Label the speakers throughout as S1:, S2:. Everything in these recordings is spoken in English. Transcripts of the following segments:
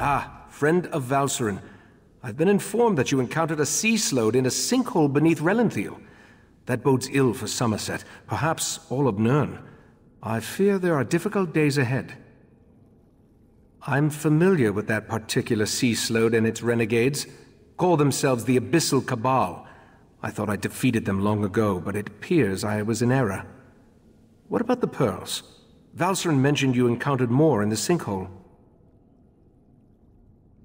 S1: Ah, friend of Valserin. I've been informed that you encountered a sea slode in a sinkhole beneath Relenthiel. That bodes ill for Summerset, perhaps all of Nirn. I fear there are difficult days ahead. I'm familiar with that particular sea slode and its renegades. Call themselves the Abyssal Cabal. I thought I defeated them long ago, but it appears I was in error. What about the pearls? Valserin mentioned you encountered more in the sinkhole.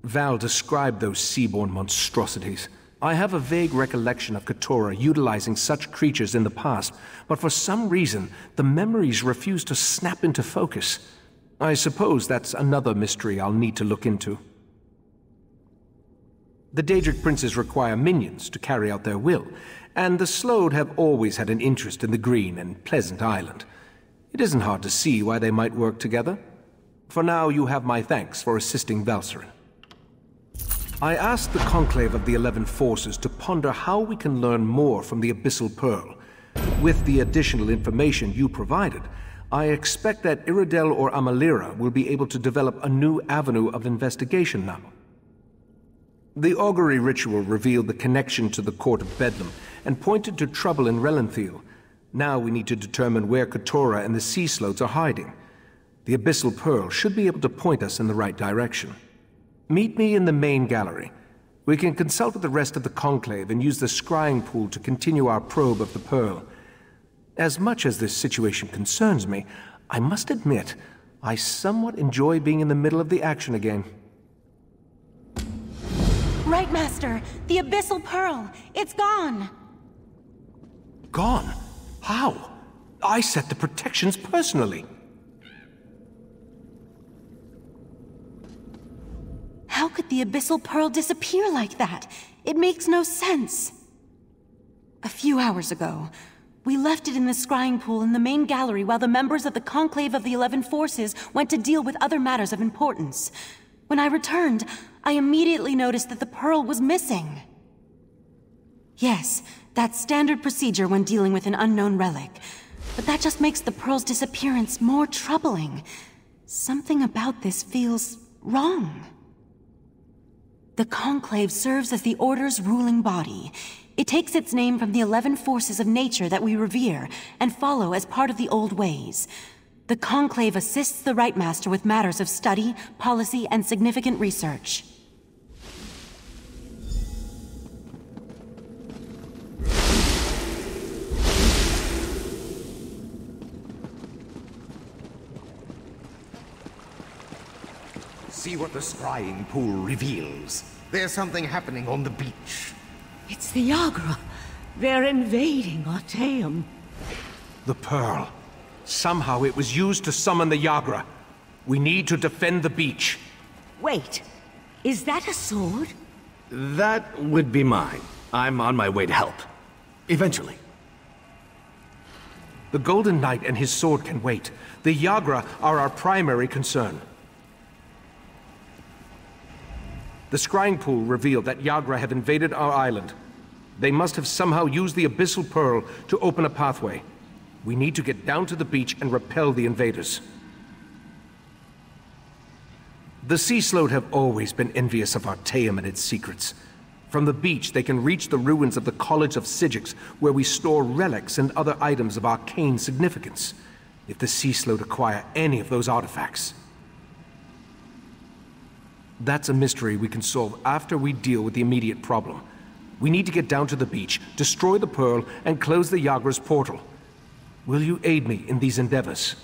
S1: Val described those seaborne monstrosities. I have a vague recollection of Keturah utilizing such creatures in the past, but for some reason, the memories refuse to snap into focus. I suppose that's another mystery I'll need to look into. The Daedric princes require minions to carry out their will, and the Slode have always had an interest in the green and pleasant island. It isn't hard to see why they might work together. For now, you have my thanks for assisting Valserin. I asked the Conclave of the 11 Forces to ponder how we can learn more from the Abyssal Pearl. With the additional information you provided, I expect that Iridel or Amalira will be able to develop a new avenue of investigation now. The augury ritual revealed the connection to the Court of Bedlam and pointed to trouble in Relenthiel. Now we need to determine where Keturah and the Sea Slodes are hiding. The Abyssal Pearl should be able to point us in the right direction. Meet me in the main gallery. We can consult with the rest of the Conclave and use the scrying pool to continue our probe of the Pearl. As much as this situation concerns me, I must admit, I somewhat enjoy being in the middle of the action again.
S2: Right, Master! The Abyssal Pearl! It's gone!
S1: Gone? How? I set the protections personally.
S2: How could the Abyssal Pearl disappear like that? It makes no sense. A few hours ago, we left it in the scrying pool in the main gallery while the members of the Conclave of the 11 Forces went to deal with other matters of importance. When I returned, I immediately noticed that the pearl was missing. Yes, that's standard procedure when dealing with an unknown relic. But that just makes the pearl's disappearance more troubling. Something about this feels wrong. The Conclave serves as the Order's ruling body. It takes its name from the 11 forces of nature that we revere and follow as part of the old ways. The Conclave assists the Right Master with matters of study, policy, and significant research.
S3: See what the scrying pool reveals. There's something happening on the beach.
S4: It's the Yagra. They're invading Artaeum.
S1: The Pearl. Somehow it was used to summon the Yagra. We need to defend the beach.
S4: Wait, is that a sword?
S5: That would be mine. I'm on my way to help. Eventually.
S1: The Golden Knight and his sword can wait. The Yagra are our primary concern. The scrying pool revealed that Yagra have invaded our island. They must have somehow used the Abyssal Pearl to open a pathway. We need to get down to the beach and repel the invaders. The Sea Slode have always been envious of Artaeum and its secrets. From the beach, they can reach the ruins of the College of Sigix, where we store relics and other items of arcane significance. If the Sea Slode acquire any of those artifacts, that's a mystery we can solve after we deal with the immediate problem. We need to get down to the beach, destroy the Pearl, and close the Yagra's portal. Will you aid me in these endeavors?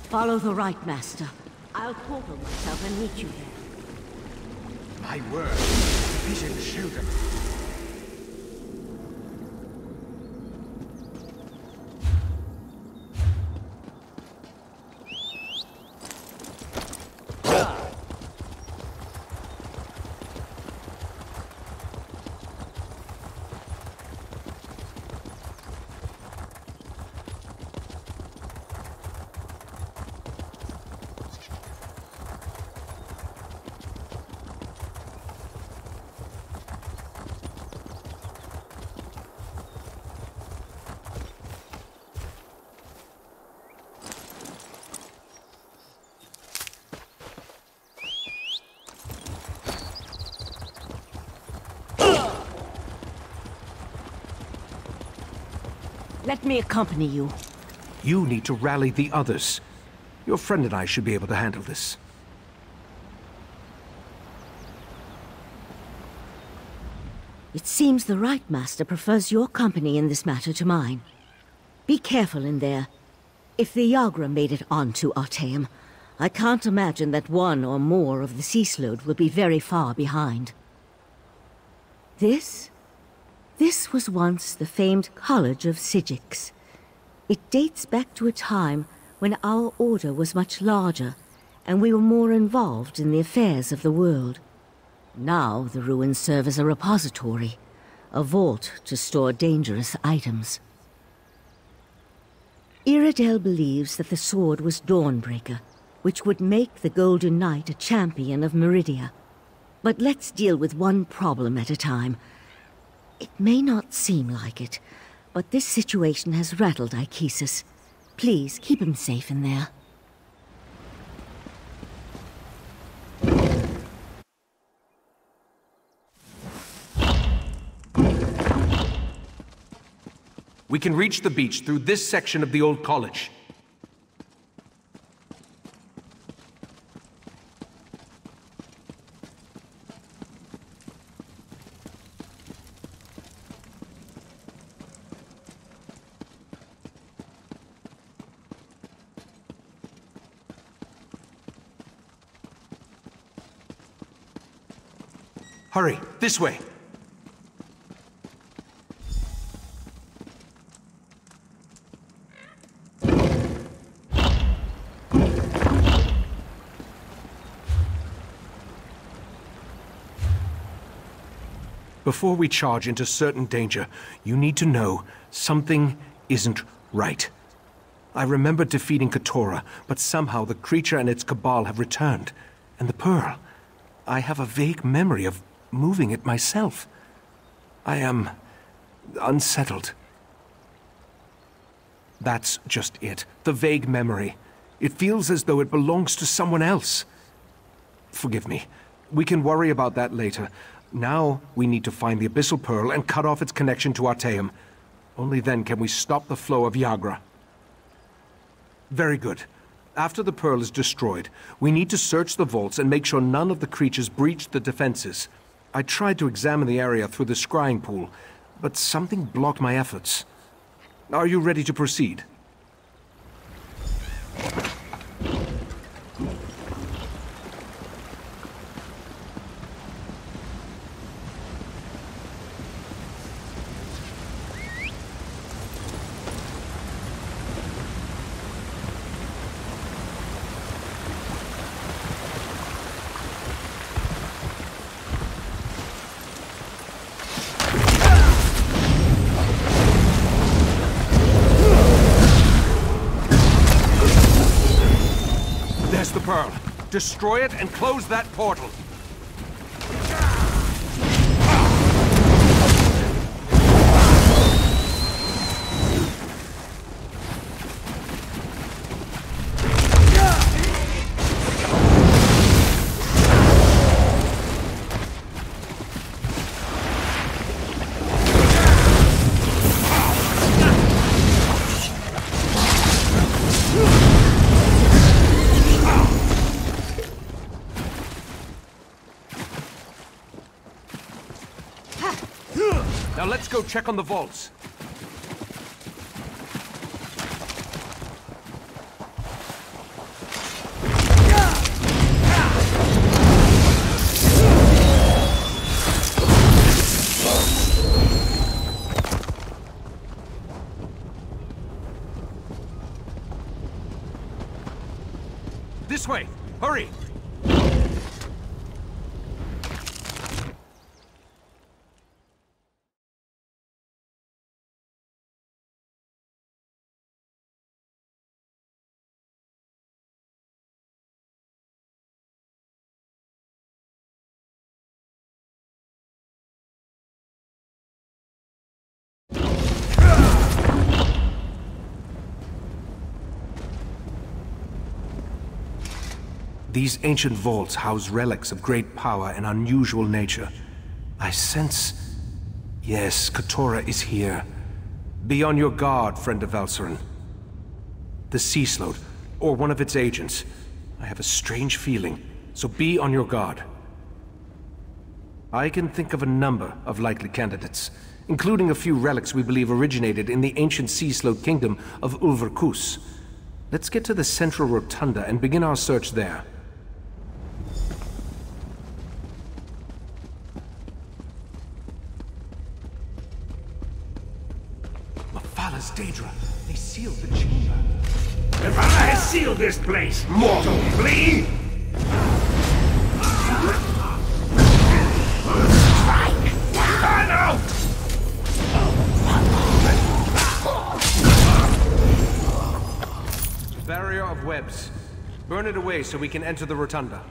S4: Follow the Right Master. I'll portal myself and meet you there.
S3: My word, vision showed them.
S4: Let me accompany you.
S1: You need to rally the others. Your friend and I should be able to handle this.
S4: It seems the Right Master prefers your company in this matter to mine. Be careful in there. If the Yagra made it onto Artaeum, I can't imagine that one or more of the Sea Slode will be very far behind. This was once the famed College of Psijics. It dates back to a time when our order was much larger, and we were more involved in the affairs of the world. Now the ruins serve as a repository, a vault to store dangerous items. Iredale believes that the sword was Dawnbreaker, which would make the Golden Knight a champion of Meridia. But let's deal with one problem at a time. It may not seem like it, but this situation has rattled Ichesus. Please, keep him safe in there.
S1: We can reach the beach through this section of the old college. Hurry, this way. Before we charge into certain danger, you need to know something isn't right. I remember defeating Keturah, but somehow the creature and its cabal have returned. And the pearl, I have a vague memory of moving it myself. I am unsettled. That's just it, the vague memory. It feels as though it belongs to someone else. Forgive me. We can worry about that later. Now, we need to find the Abyssal Pearl and cut off its connection to Artaeum. Only then can we stop the flow of Yagra. Very good. After the Pearl is destroyed, we need to search the vaults and make sure none of the creatures breached the defenses. I tried to examine the area through the scrying pool, but something blocked my efforts. Are you ready to proceed? There's the Pearl. Destroy it and close that portal. Now let's go check on the vaults. This way! Hurry! These ancient vaults house relics of great power and unusual nature. I sense... Yes, Keturah is here. Be on your guard, friend of Valcerin. The Sea Slode, or one of its agents. I have a strange feeling, so be on your guard. I can think of a number of likely candidates, including a few relics we believe originated in the ancient Sea Slode kingdom of Ulverkus. Let's get to the central rotunda and begin our search there. Mephalas Daedra, they sealed the chamber.
S6: Mephala has sealed this place, mortal flea! Strike! Turn out!
S1: Barrier of webs. Burn it away so we can enter the rotunda.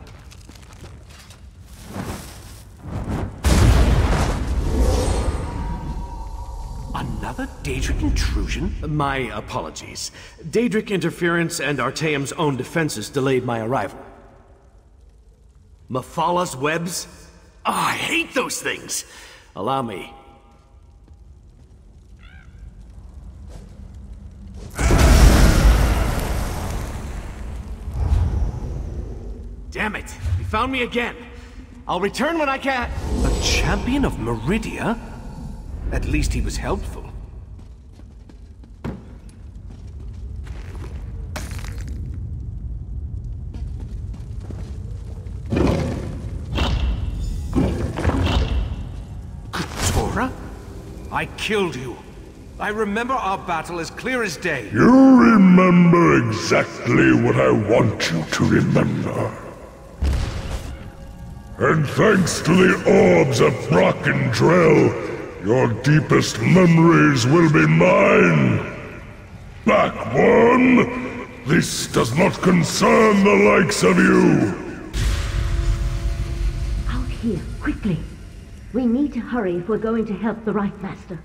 S1: Another Daedric intrusion?
S5: My apologies. Daedric interference and Artaeum's own defenses delayed my arrival. Mephala's webs? Oh, I hate those things! Allow me. Damn it! You found me again! I'll return when I can!
S1: A champion of Meridia? At least he was helpful. Keturah? I killed you. I remember our battle as clear as day.
S7: You remember exactly what I want you to remember. And thanks to the orbs of Brockendrael, your deepest memories will be mine. Back one, this does not concern the likes of you.
S4: Out here, quickly. We need to hurry if we're going to help the Right Master.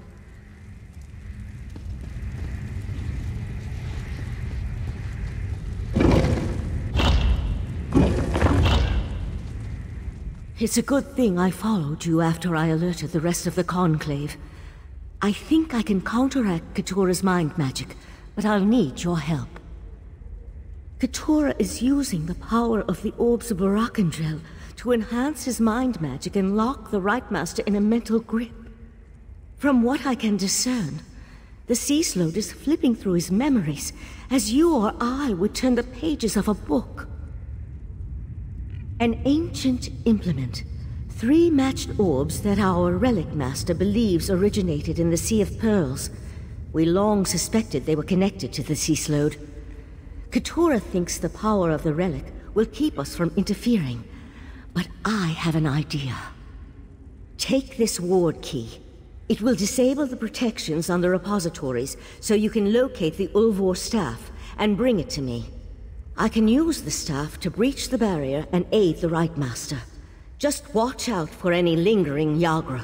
S4: It's a good thing I followed you after I alerted the rest of the Conclave. I think I can counteract Keturah's mind magic, but I'll need your help. Keturah is using the power of the orbs of Brockendrael to enhance his mind magic and lock the Right Master in a mental grip. From what I can discern, the Sea Slode is flipping through his memories, as you or I would turn the pages of a book. An ancient implement. 3 matched orbs that our Relic Master believes originated in the Sea of Pearls. We long suspected they were connected to the Sea Slode. Keturah thinks the power of the relic will keep us from interfering. But I have an idea. Take this ward key. It will disable the protections on the repositories so you can locate the Ulvor staff and bring it to me. I can use the staff to breach the barrier and aid the Right Master. Just watch out for any lingering Yagra.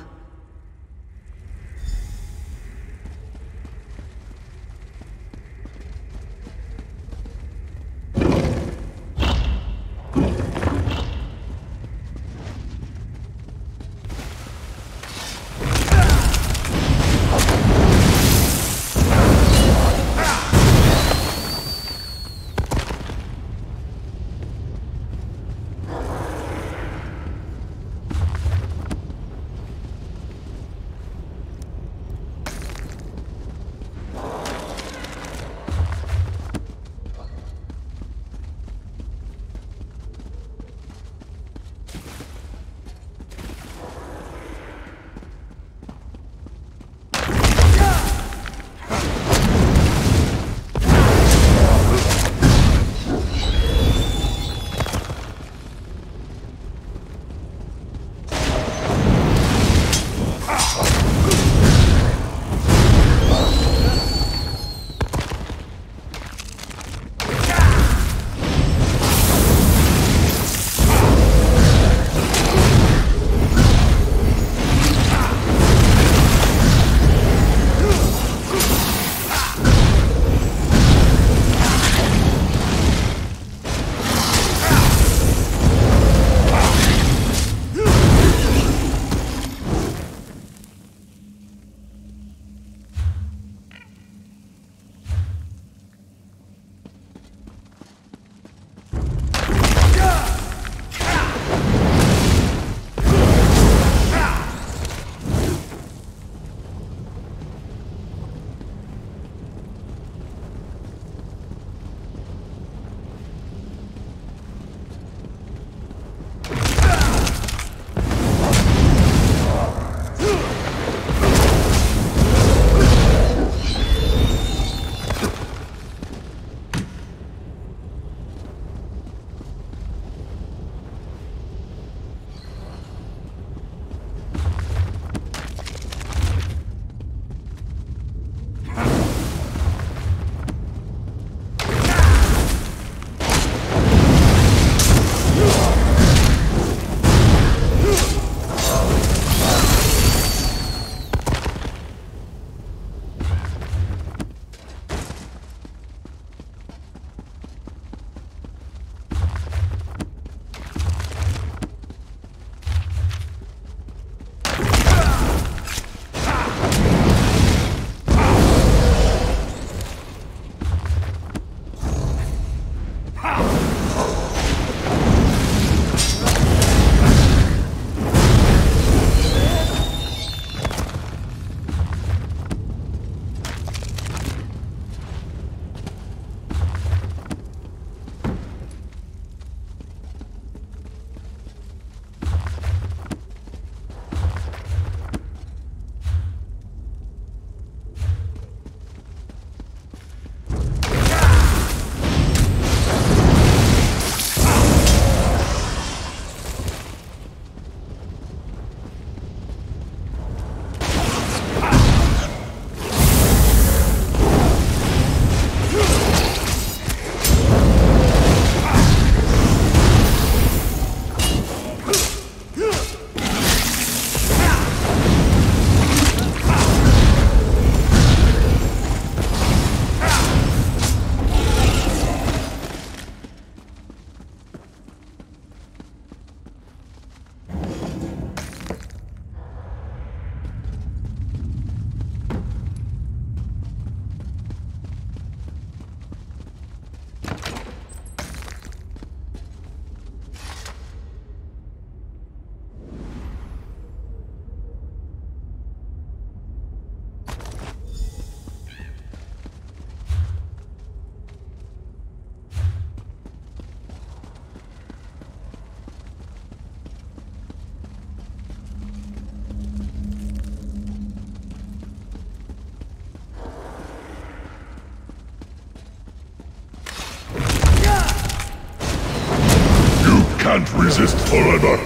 S7: can't resist forever.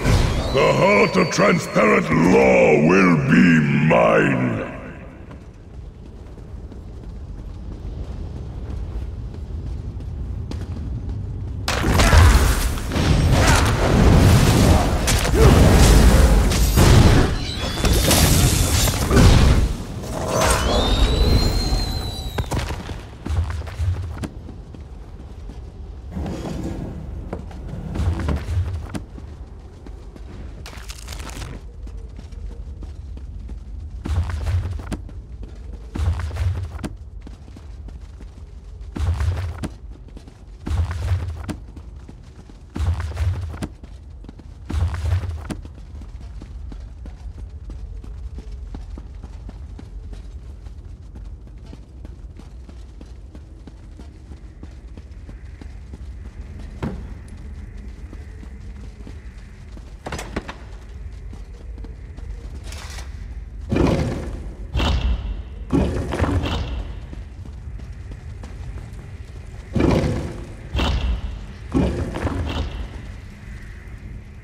S7: The heart of transparent law will be mine.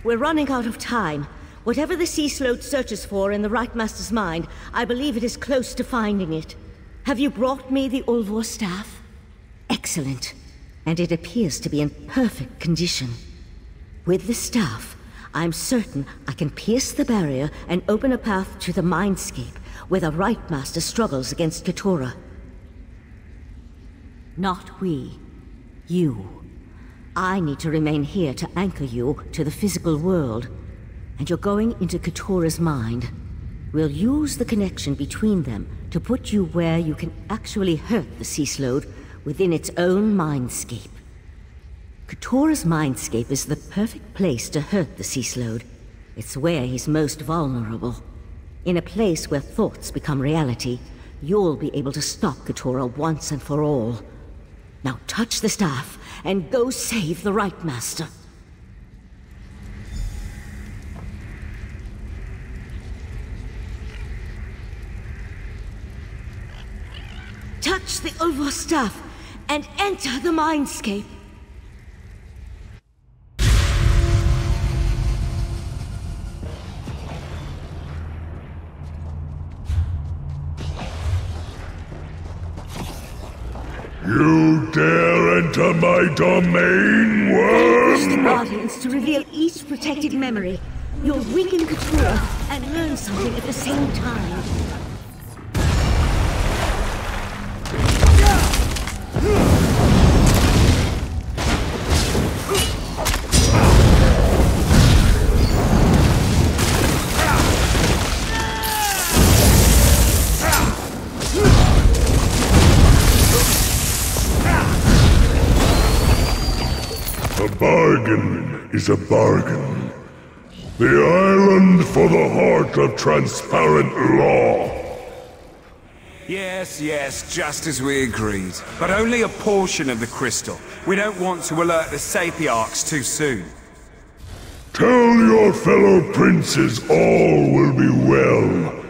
S4: We're running out of time. Whatever the Sea Sloat searches for in the Right Master's mind, I believe it is close to finding it. Have you brought me the Ulvor staff? Excellent. And it appears to be in perfect condition. With the staff, I'm certain I can pierce the barrier and open a path to the Mindscape, where the Right Master struggles against Keturah. Not we. You. I need to remain here to anchor you to the physical world. And you're going into Keturah's mind. We'll use the connection between them to put you where you can actually hurt the Sea Sloat within its own mindscape. Keturah's mindscape is the perfect place to hurt the Sea Sloat. It's where he's most vulnerable. In a place where thoughts become reality, you'll be able to stop Keturah once and for all. Now touch the staff and go save the Right Master. Touch the Ulvor staff and enter the Mindscape.
S7: You dare enter my domain,
S4: Use the
S7: worm?
S4: Guardians to reveal each protected memory. You'll weaken Keturah and learn something at the same time.
S7: A bargain is a bargain. The island for the heart of transparent law.
S8: Yes, just as we agreed. But only a portion of the crystal. We don't want to alert the Sapiarchs too soon.
S7: Tell your fellow princes all will be well.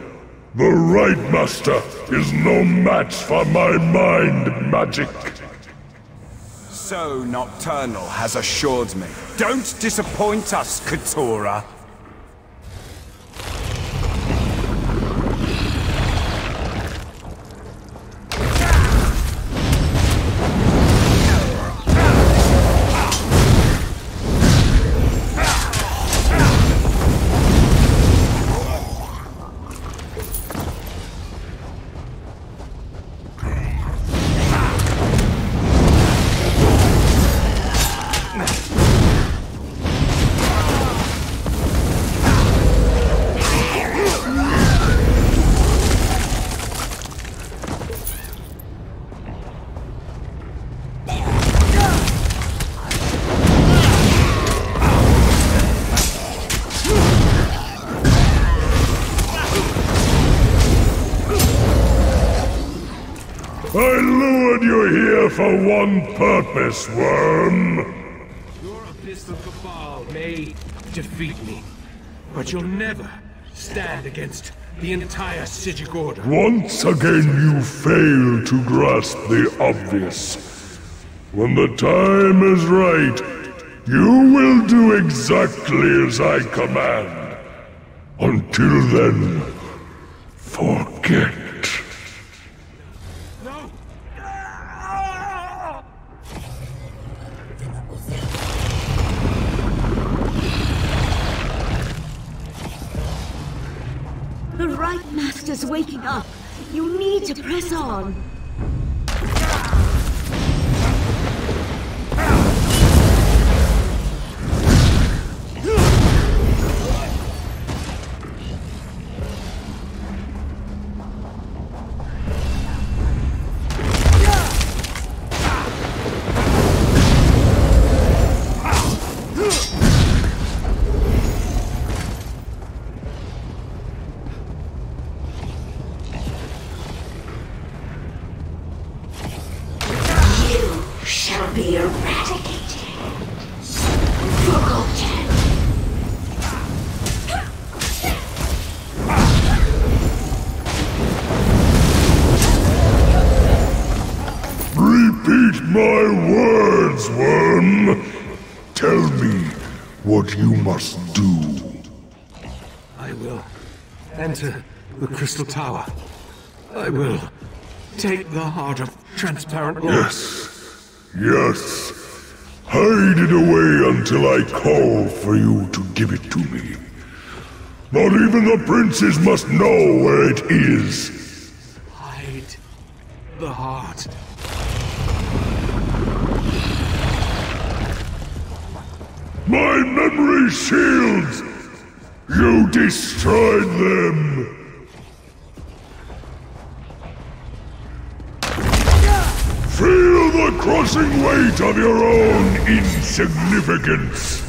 S7: The Right Master is no match for my mind magic.
S8: So Nocturnal has assured me. Don't disappoint us, Keturah.
S7: I lured you here for one purpose, worm.
S6: Your abyssal cabal may defeat me, but you'll never stand against the entire Psijic Order.
S7: Once again you fail to grasp the obvious. When the time is right, you will do exactly as I command. Until then, forget.
S4: The Right Master's waking up. You need to press on.
S9: Be eradicated. Forgotten.
S7: Repeat my words, worm. Tell me what you must do.
S1: I will enter the Crystal Tower. I will take the heart of Transparent Lord.
S7: Yes. Hide it away until I call for you to give it to me. Not even the princes must know where it is.
S1: Hide the heart.
S7: My memory shields! You destroyed them! Feel the crushing weight of your own insignificance!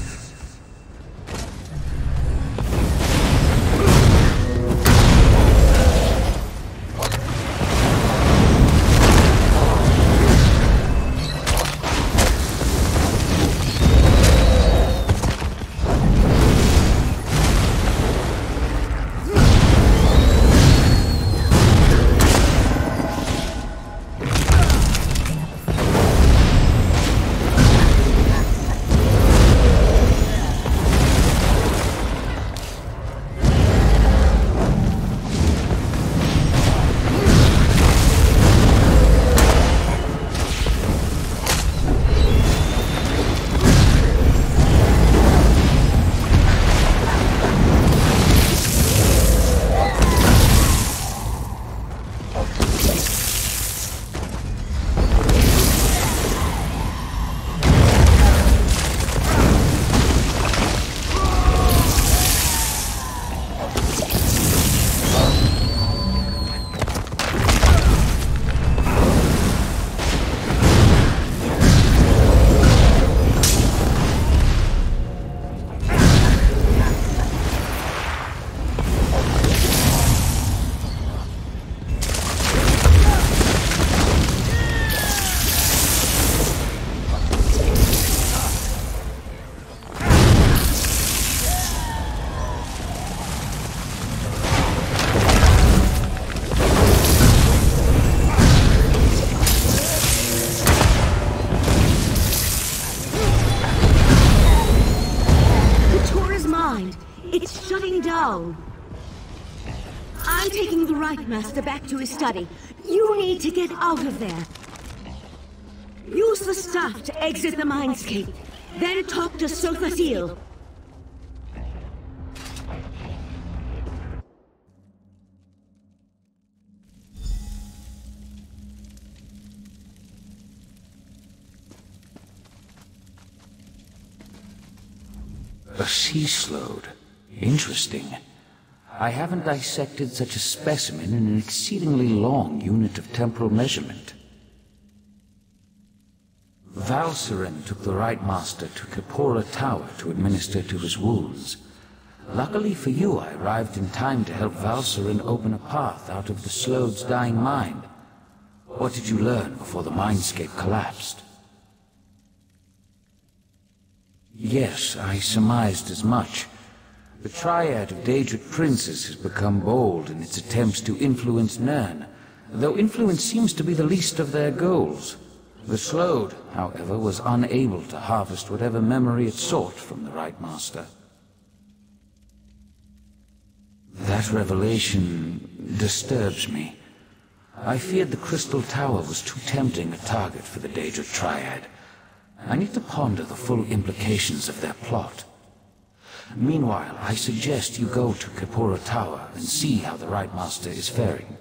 S4: It's shutting down. I'm taking the Right Master back to his study. You need to get out of there. Use the staff to exit the mindscape. Then talk to Sophasil.
S10: A sea slode. Interesting. I haven't dissected such a specimen in an exceedingly long unit of temporal measurement. Valcerin took the Right Master to Kapora Tower to administer to his wounds. Luckily for you, I arrived in time to help Valcerin open a path out of the slode's dying mind. What did you learn before the mindscape collapsed? Yes, I surmised as much. The triad of Daedric princes has become bold in its attempts to influence Nirn, though influence seems to be the least of their goals. The Slode, however, was unable to harvest whatever memory it sought from the Right Master. That revelation disturbs me. I feared the Crystal Tower was too tempting a target for the Daedric Triad. I need to ponder the full implications of their plot. Meanwhile, I suggest you go to Kapora Tower and see how the Right Master is faring.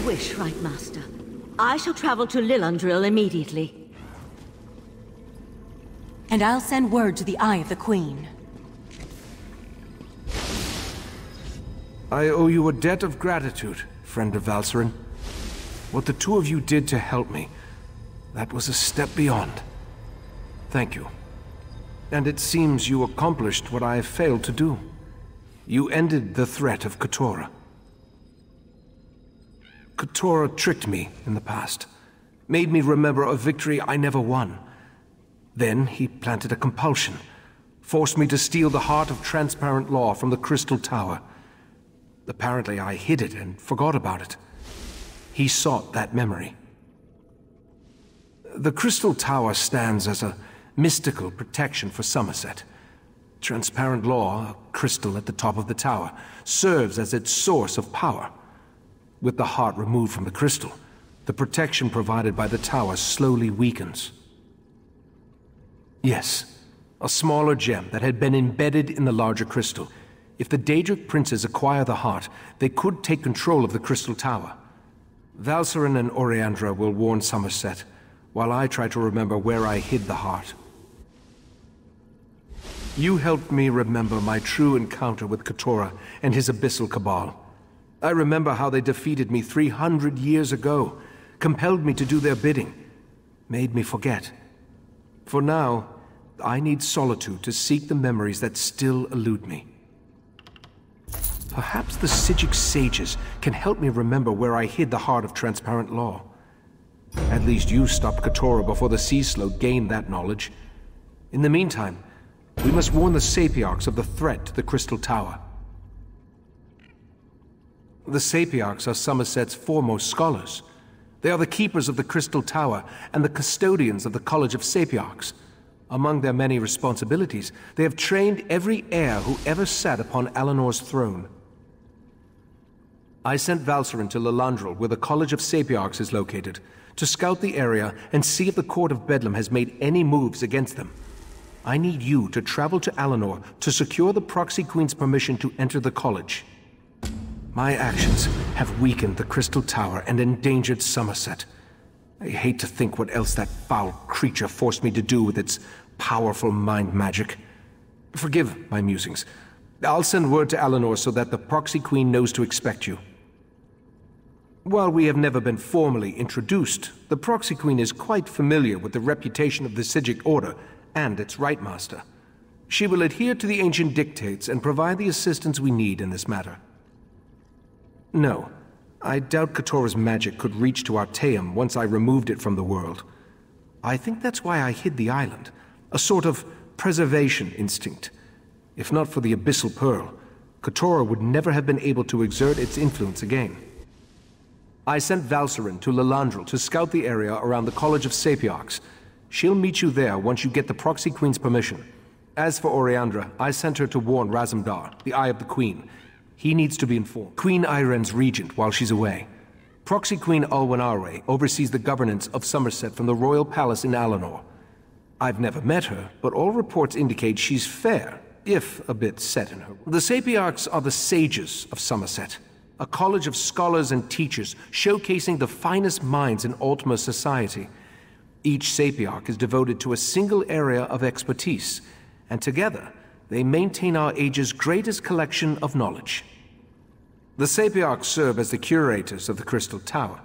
S4: Wish, Right Master. I shall travel to Lilundril immediately.
S2: And I'll send word to the Eye of the Queen.
S1: I owe you a debt of gratitude, friend of Valserin. What the two of you did to help me, that was a step beyond. Thank you. And it seems you accomplished what I have failed to do. You ended the threat of Kapora. Kapora tricked me in the past, made me remember a victory I never won. Then he planted a compulsion, forced me to steal the heart of transparent law from the Crystal Tower. Apparently I hid it and forgot about it. He sought that memory. The Crystal Tower stands as a mystical protection for Summerset. Transparent law, a crystal at the top of the tower, serves as its source of power. With the heart removed from the crystal, the protection provided by the tower slowly weakens. Yes, A smaller gem that had been embedded in the larger crystal. If the Daedric princes acquire the heart, they could take control of the Crystal Tower. Valcerin and Oriandra will warn Summerset, while I try to remember where I hid the heart. You helped me remember my true encounter with Keturah and his Abyssal Cabal. I remember how they defeated me 300 years ago, compelled me to do their bidding, made me forget. For now, I need solitude to seek the memories that still elude me. Perhaps the Psijic sages can help me remember where I hid the heart of transparent law. At least you stopped Keturah before the Sea Slode gained that knowledge. In the meantime, we must warn the Sapiarchs of the threat to the Crystal Tower. The Sapiarchs are Summerset's foremost scholars. They are the keepers of the Crystal Tower and the custodians of the College of Sapiarchs. Among their many responsibilities, they have trained every heir who ever sat upon Alinor's throne. I sent Valcerin to Lilandril, where the College of Sapiarchs is located, to scout the area and see if the Court of Bedlam has made any moves against them. I need you to travel to Alinor to secure the Proxy Queen's permission to enter the college. My actions have weakened the Crystal Tower and endangered Summerset. I hate to think what else that foul creature forced me to do with its powerful mind magic. Forgive my musings. I'll send word to Alinor so that the Proxy Queen knows to expect you. While we have never been formally introduced, the Proxy Queen is quite familiar with the reputation of the Psijic Order and its Rightmaster. She will adhere to the ancient dictates and provide the assistance we need in this matter. No, I doubt Keturah's magic could reach to Artaeum once I removed it from the world. I think that's why I hid the island, a sort of preservation instinct. If not for the Abyssal Pearl, Keturah would never have been able to exert its influence again. I sent Valcerin to Lilandril to scout the area around the College of Sapiarchs. She'll meet you there once you get the Proxy Queen's permission. As for Oriandra, I sent her to warn Razumdar, the Eye of the Queen. He needs to be informed. Queen Iren's regent while she's away. Proxy Queen Alwyn Arwe oversees the governance of Summerset from the royal palace in Alinor. I've never met her, but all reports indicate she's fair, if a bit set in her. The Sapiarchs are the sages of Summerset, a college of scholars and teachers showcasing the finest minds in Altmer society. Each Sapiarch is devoted to a single area of expertise, and together they maintain our age's greatest collection of knowledge. The Sapiarchs serve as the curators of the Crystal Tower.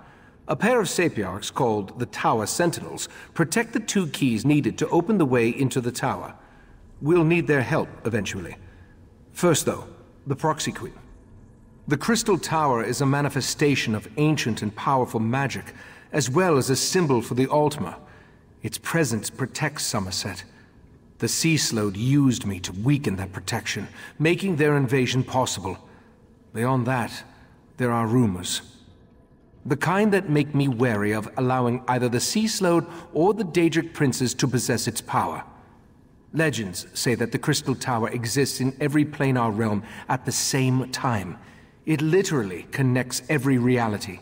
S1: A pair of Sapiarchs, called the Tower Sentinels, protect the two keys needed to open the way into the tower. We'll need their help eventually. First, though, the Proxy Queen. The Crystal Tower is a manifestation of ancient and powerful magic, as well as a symbol for the Altmer. Its presence protects Summerset. The Sea Slode used me to weaken that protection, making their invasion possible. Beyond that, there are rumors. The kind that make me wary of allowing either the Sea Slode or the Daedric princes to possess its power. Legends say that the Crystal Tower exists in every planar realm at the same time. It literally connects every reality.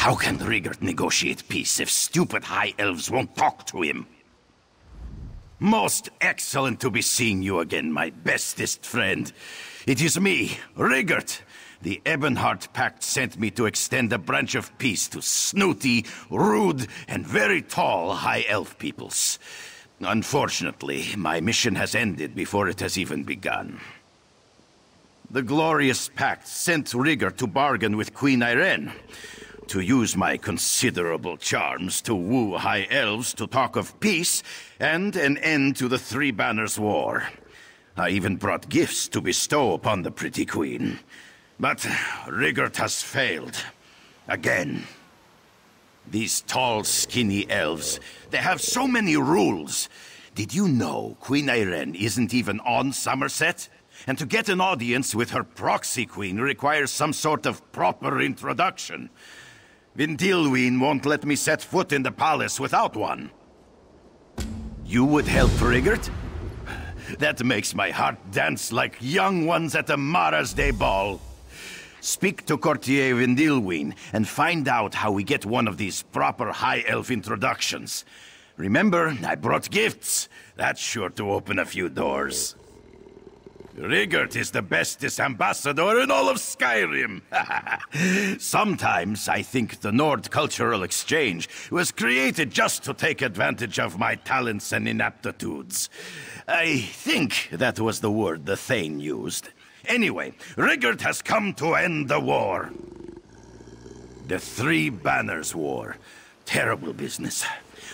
S11: How can Rigert negotiate peace if stupid high elves won't talk to him? Most excellent to be seeing you again, my bestest friend. It is me, Rigert. The Ebonheart Pact sent me to extend a branch of peace to snooty, rude, and very tall high elf peoples. Unfortunately, my mission has ended before it has even begun. The glorious pact sent Rigert to bargain with Queen Irene, to use my considerable charms to woo high elves to talk of peace and an end to the Three Banners War. I even brought gifts to bestow upon the pretty queen. But Rigert has failed. Again. These tall, skinny elves, they have so many rules. Did you know Queen Irene isn't even on Summerset? And to get an audience with her proxy queen requires some sort of proper introduction. Vindilween won't let me set foot in the palace without one. You would help Rigert? That makes my heart dance like young ones at a Mara's Day ball. Speak to Courtier Vindilween and find out how we get one of these proper high elf introductions. Remember, I brought gifts. That's sure to open a few doors. Rigert is the bestest ambassador in all of Skyrim. Sometimes I think the Nord cultural exchange was created just to take advantage of my talents and inaptitudes. I think that was the word the Thane used. Anyway, Rigert has come to end the war. The Three Banners War. Terrible business.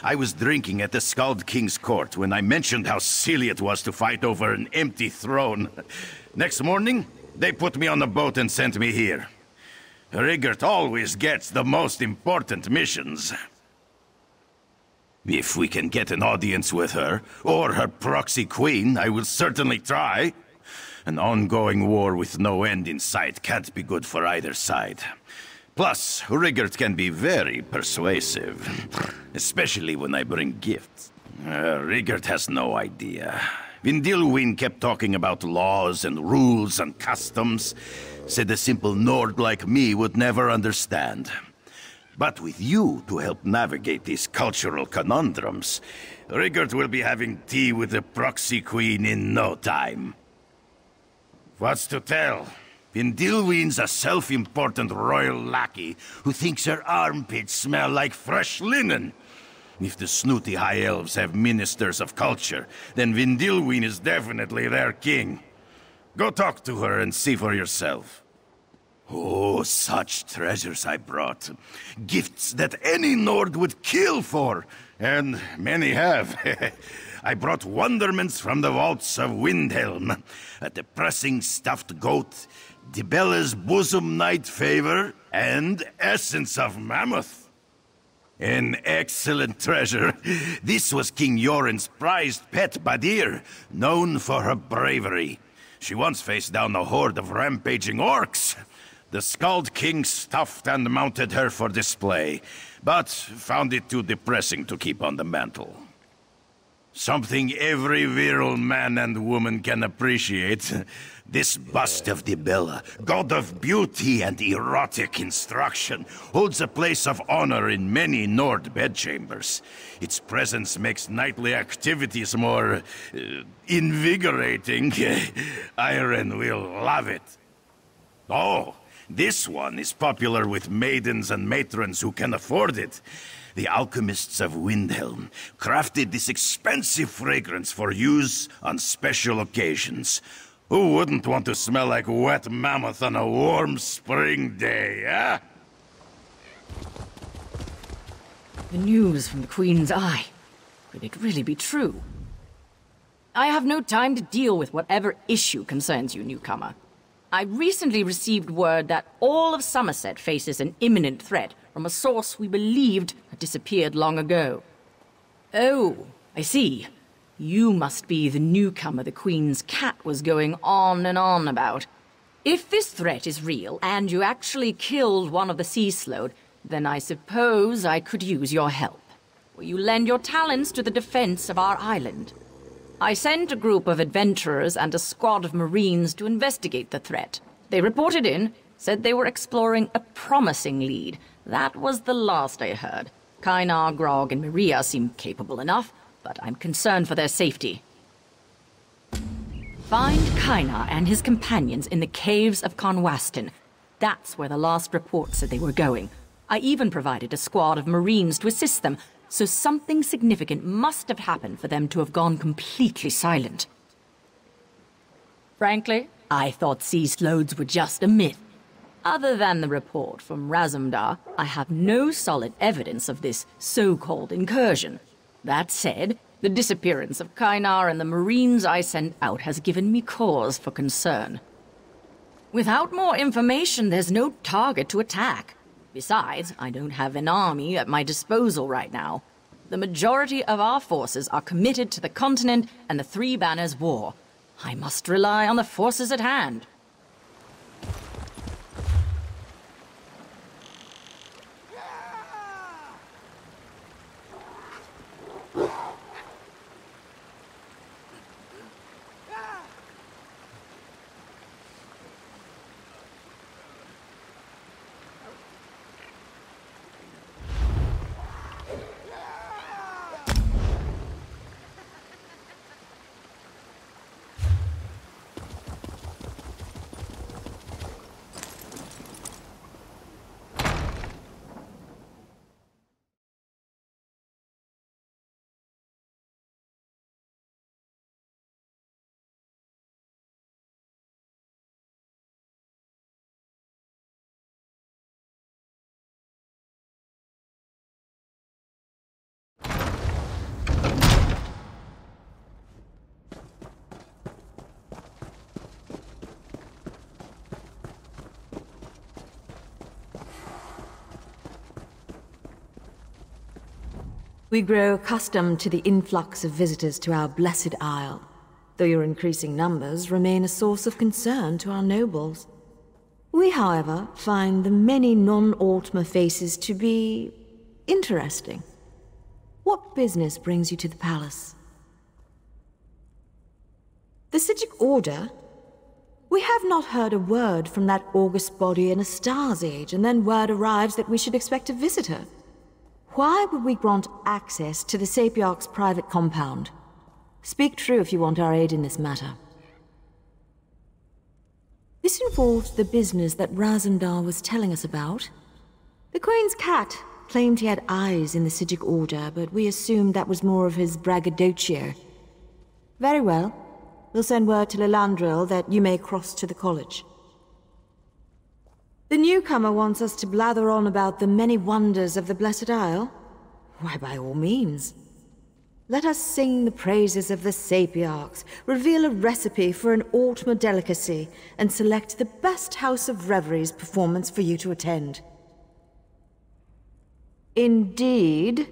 S11: I was drinking at the Skald King's court when I mentioned how silly it was to fight over an empty throne. Next morning, they put me on a boat and sent me here. Rigert always gets the most important missions. If we can get an audience with her, or her proxy queen, I will certainly try. An ongoing war with no end in sight can't be good for either side. Plus, Rigert can be very persuasive, especially when I bring gifts. Rigert has no idea. Vindilween kept talking about laws and rules and customs, said a simple Nord like me would never understand. But with you to help navigate these cultural conundrums, Rigert will be having tea with the proxy queen in no time. What's to tell? Vindilween's a self-important royal lackey who thinks her armpits smell like fresh linen. If the snooty high elves have ministers of culture, then Vindilween is definitely their king. Go talk to her and see for yourself. Oh, such treasures I brought. Gifts that any Nord would kill for, and many have. I brought wonderments from the vaults of Windhelm, a depressing stuffed goat, Dibella's bosom knight favor, and essence of mammoth. An excellent treasure. This was King Yoren's prized pet Badir, known for her bravery. She once faced down a horde of rampaging orcs. The Skald King stuffed and mounted her for display, but found it too depressing to keep on the mantle. Something every virile man and woman can appreciate. This bust of Dibella, god of beauty and erotic instruction, holds a place of honor in many Nord bedchambers. Its presence makes nightly activities more invigorating. Irene will love it. Oh, this one is popular with maidens and matrons who can afford it. The alchemists of Windhelm crafted this expensive fragrance for use on special occasions. Who wouldn't want to smell like wet mammoth on a warm spring day, eh?
S12: The news from the Queen's Eye. Could it really be true? I have no time to deal with whatever issue concerns you, newcomer. I recently received word that all of Summerset faces an imminent threat from a source we believed had disappeared long ago. Oh, I see. You must be the newcomer the Queen's cat was going on and on about. If this threat is real, and you actually killed one of the sea slode, then I suppose I could use your help. Will you lend your talents to the defense of our island? I sent a group of adventurers and a squad of marines to investigate the threat. They reported in, said they were exploring a promising lead, That was the last I heard. Kynar, Grog, and Maria seem capable enough, but I'm concerned for their safety. Find Kynar and his companions in the caves of Conwaston. That's where the last report said they were going. I even provided a squad of Marines to assist them, so something significant must have happened for them to have gone completely silent. Frankly, I thought sea slodes were just a myth. Other than the report from Razumdar, I have no solid evidence of this so-called incursion. That said, the disappearance of Kynar and the Marines I sent out has given me cause for concern. Without more information, there's no target to attack. Besides, I don't have an army at my disposal right now. The majority of our forces are committed to the continent and the Three Banners War. I must rely on the forces at hand.
S13: We grow accustomed to the influx of visitors to our blessed isle, though your increasing numbers remain a source of concern to our nobles. We, however, find the many non-Altmer faces to be interesting. What business brings you to the palace? The Psijic Order? We have not heard a word from that august body in a star's age, and then word arrives that we should expect a visitor. Why would we grant access to the Sapiarch's private compound? Speak true if you want our aid in this matter. This involved the business that Razumdar was telling us about. The Queen's cat claimed he had eyes in the Psijic Order, but we assumed that was more of his braggadocio. Very well. We'll send word to Lilandril that you may cross to the college. The newcomer wants us to blather on about the many wonders of the Blessed Isle? Why, by all means. Let us sing the praises of the Sapiarchs, reveal a recipe for an Altmer delicacy, and select the best House of Reveries performance for you to attend. Indeed.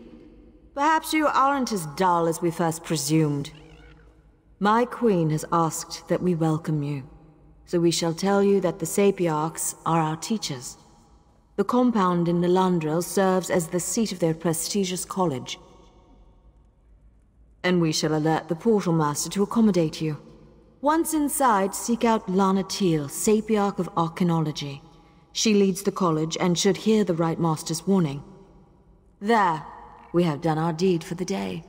S13: Perhaps you aren't as dull as we first presumed. My queen has asked that we welcome you. So we shall tell you that the Sapiarchs are our teachers. The compound in Lilandril serves as the seat of their prestigious college. And we shall alert the Portal Master to accommodate you. Once inside, seek out Lana Teal, Sapiarch of Archaeology. She leads the college and should hear the Right Master's warning. There, we have done our deed for the day.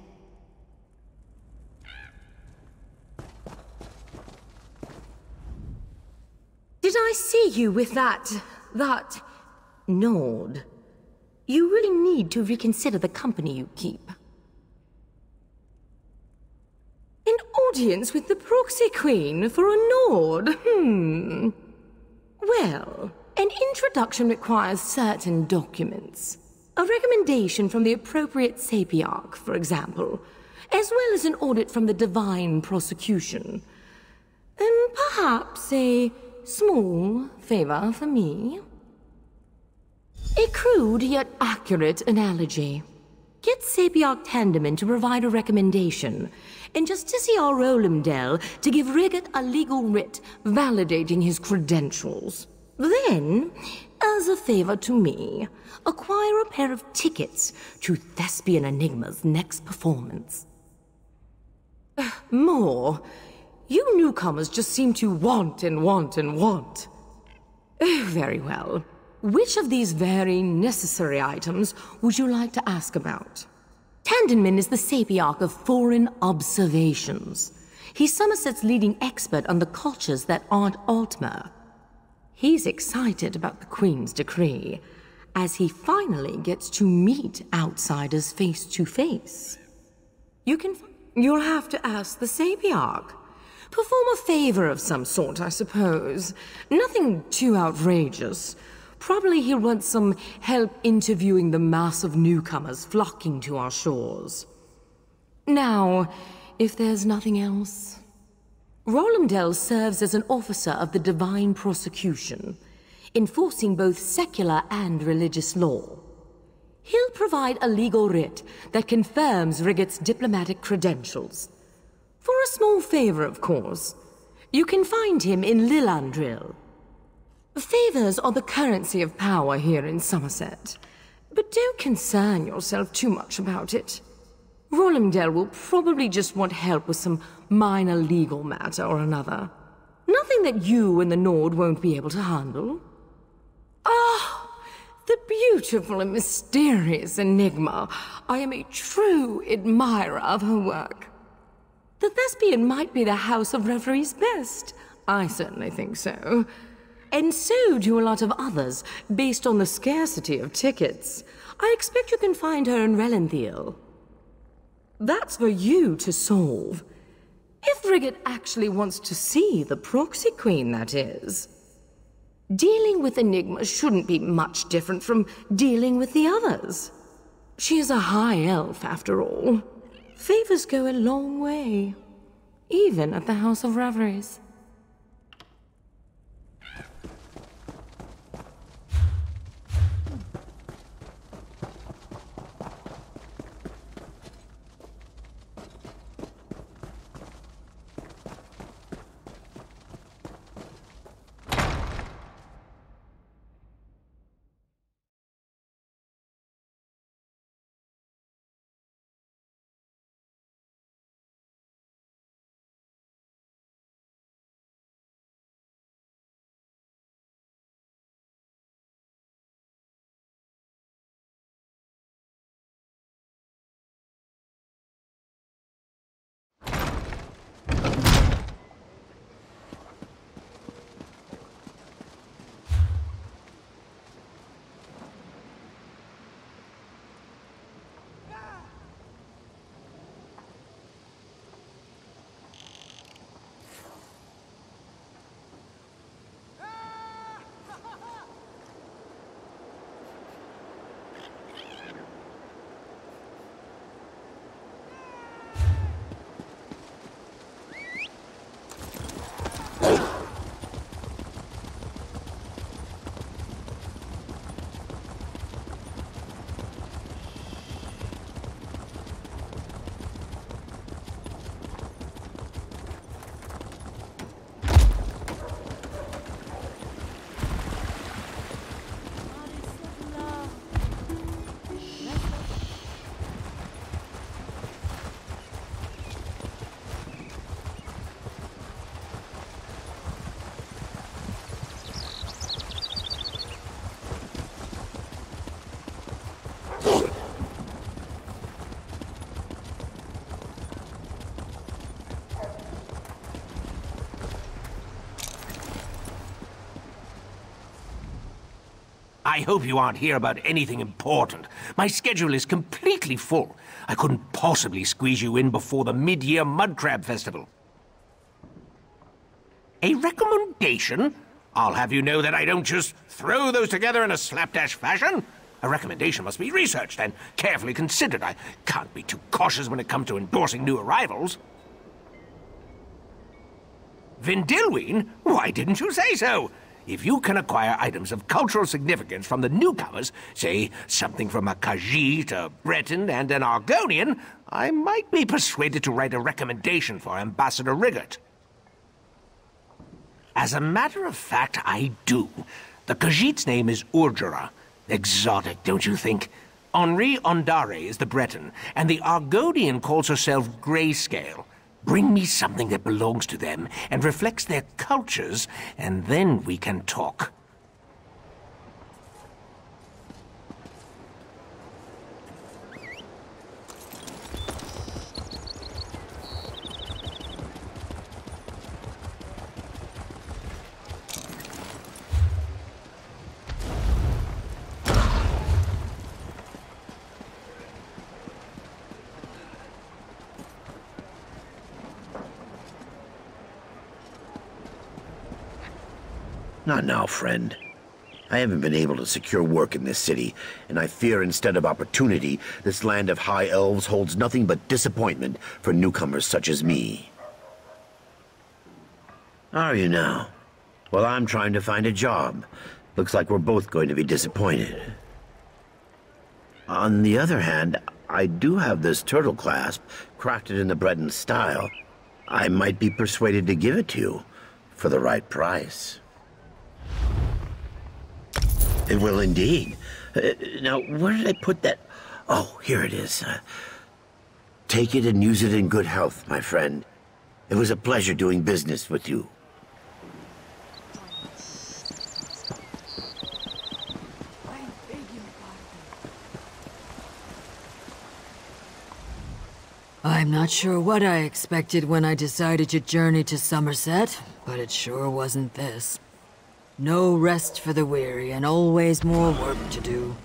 S14: Did I see you with that nod? You really need to reconsider the company you keep. An audience with the proxy queen for a nod? Well, an introduction requires certain documents. A recommendation from the appropriate Sapiarch, for example, as well as an audit from the Divine Prosecution. And perhaps a small favor for me. A crude yet accurate analogy. Get Sapiarch Tandeman to provide a recommendation, and Justiciar Rolimdel to give Rigot a legal writ validating his credentials. Then, as a favor to me, acquire a pair of tickets to Thespian Enigma's next performance. More. You newcomers just seem to want and want and want. Very well. which of these very necessary items would you like to ask about? Tandinman is the Sapiarch of Foreign Observations. He's Summerset's leading expert on the cultures that aren't Altmer. He's excited about the Queen's decree, as he finally gets to meet outsiders face to face. You'll have to ask the Sapiarch. Perform a favor of some sort, I suppose. Nothing too outrageous. Probably he'll want some help interviewing the mass of newcomers flocking to our shores. Now, if there's nothing else... Rolamdel serves as an officer of the Divine Prosecution, enforcing both secular and religious law. He'll provide a legal writ that confirms Riggett's diplomatic credentials. For a small favor, of course. You can find him in Lilandril. Favors are the currency of power here in Summerset, but don't concern yourself too much about it. Rolamdel will probably just want help with some minor legal matter or another. Nothing that you and the Nord won't be able to handle. Ah, the beautiful and mysterious Enigma. I am a true admirer of her work. The Thespian might be the House of Revelry's best. I certainly think so. And so do a lot of others, based on the scarcity of tickets. I expect you can find her in Relenthiel. That's for you to solve. If Riggett actually wants to see the Proxy Queen, that is. Dealing with Enigma shouldn't be much different from dealing with the others. She is a high elf, after all. Favors go a long way, even at the House of Reveries.
S1: I hope you aren't here about anything important. My schedule is completely full. I couldn't possibly squeeze you in before the mid-year Mud Crab Festival. A recommendation? I'll have you know that I don't just throw those together in a slapdash fashion. A recommendation must be researched and carefully considered. I can't be too cautious when it comes to endorsing new arrivals. Vindilween? Why didn't you say so? If you can acquire items of cultural significance from the newcomers, say something from a Khajiit, a Breton, and an Argonian, I might be persuaded to write a recommendation for Ambassador Riggett. As a matter of fact, I do. The Khajiit's name is Urjara. Exotic, don't you think? Henri Ondare is the Breton, and the Argonian calls herself Grayscale. Bring me something that belongs to them and reflects their cultures, and then we can talk.
S15: Not now, friend. I haven't been able to secure work in this city, and I fear instead of opportunity, this land of high elves holds nothing but disappointment for newcomers such as me. Are you now? Well, I'm trying to find a job. Looks like we're both going to be disappointed. On the other hand, I do have this turtle clasp, crafted in the Breton style. I might be persuaded to give it to you, for the right price. It will indeed. Now, where did I put that? Oh, here it is. Take it and use it in good health, my friend. It was a pleasure doing business with you.
S16: I'm not sure what I expected when I decided to journey to Summerset, but it sure wasn't this. No rest for the weary, and always more work to do.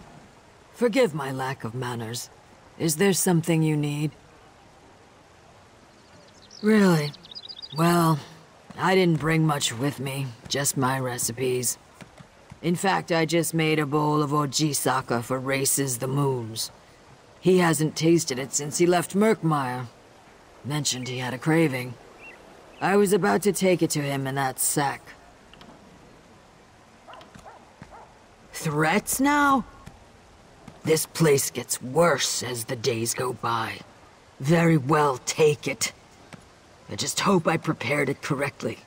S16: Forgive my lack of manners. Is there something you need? Really? Well, I didn't bring much with me, just my recipes. In fact, I just made a bowl of ojisaka for Races the Moons. He hasn't tasted it since he left Murkmire. Mentioned he had a craving. I was about to take it to him in that sack. Threats now? This place gets worse as the days go by. Very well, take it. I just hope I prepared it correctly.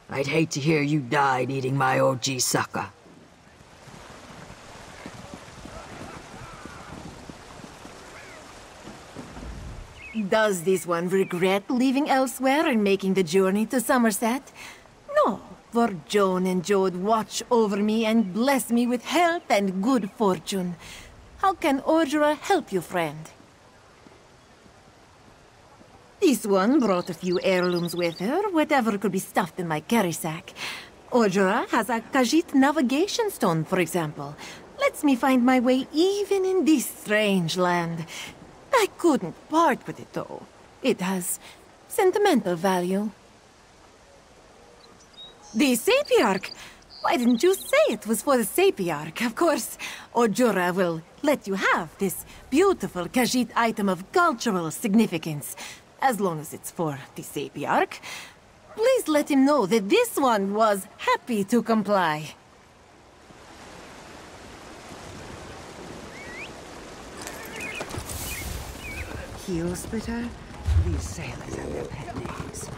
S16: I'd hate to hear you died eating my ojisaka.
S17: Does this one regret leaving elsewhere and making the journey to Summerset? No, for Joan and Jode watch over me and bless me with health and good fortune. How can Ordura help you, friend? This one brought a few heirlooms with her, whatever could be stuffed in my carry sack. Ordura has a Khajiit navigation stone, for example. Lets me find my way even in this strange land. I couldn't part with it, though. It has sentimental value. The Sapiarch! Why didn't you say it was for the Sapiarch? Of course, Ordura will let you have this beautiful Khajiit item of cultural significance, as long as it's for the Sapiarch. Please let him know that this one was happy to comply.
S18: Heel splitter? These sailors have their pet names.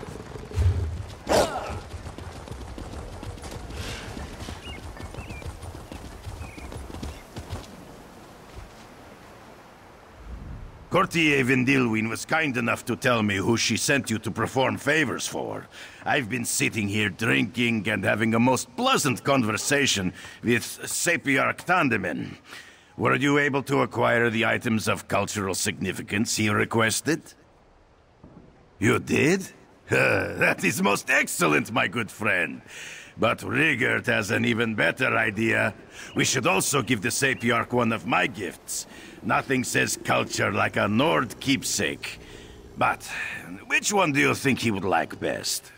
S11: Courtier Vindilwyn was kind enough to tell me who she sent you to perform favors for. I've been sitting here drinking and having a most pleasant conversation with Sapiarch Tandemin. Were you able to acquire the items of cultural significance he requested? You did? That is most excellent, my good friend. But Rigert has an even better idea. We should also give the Sapiarch one of my gifts. Nothing says culture like a Nord keepsake. But which one do you think he would like best?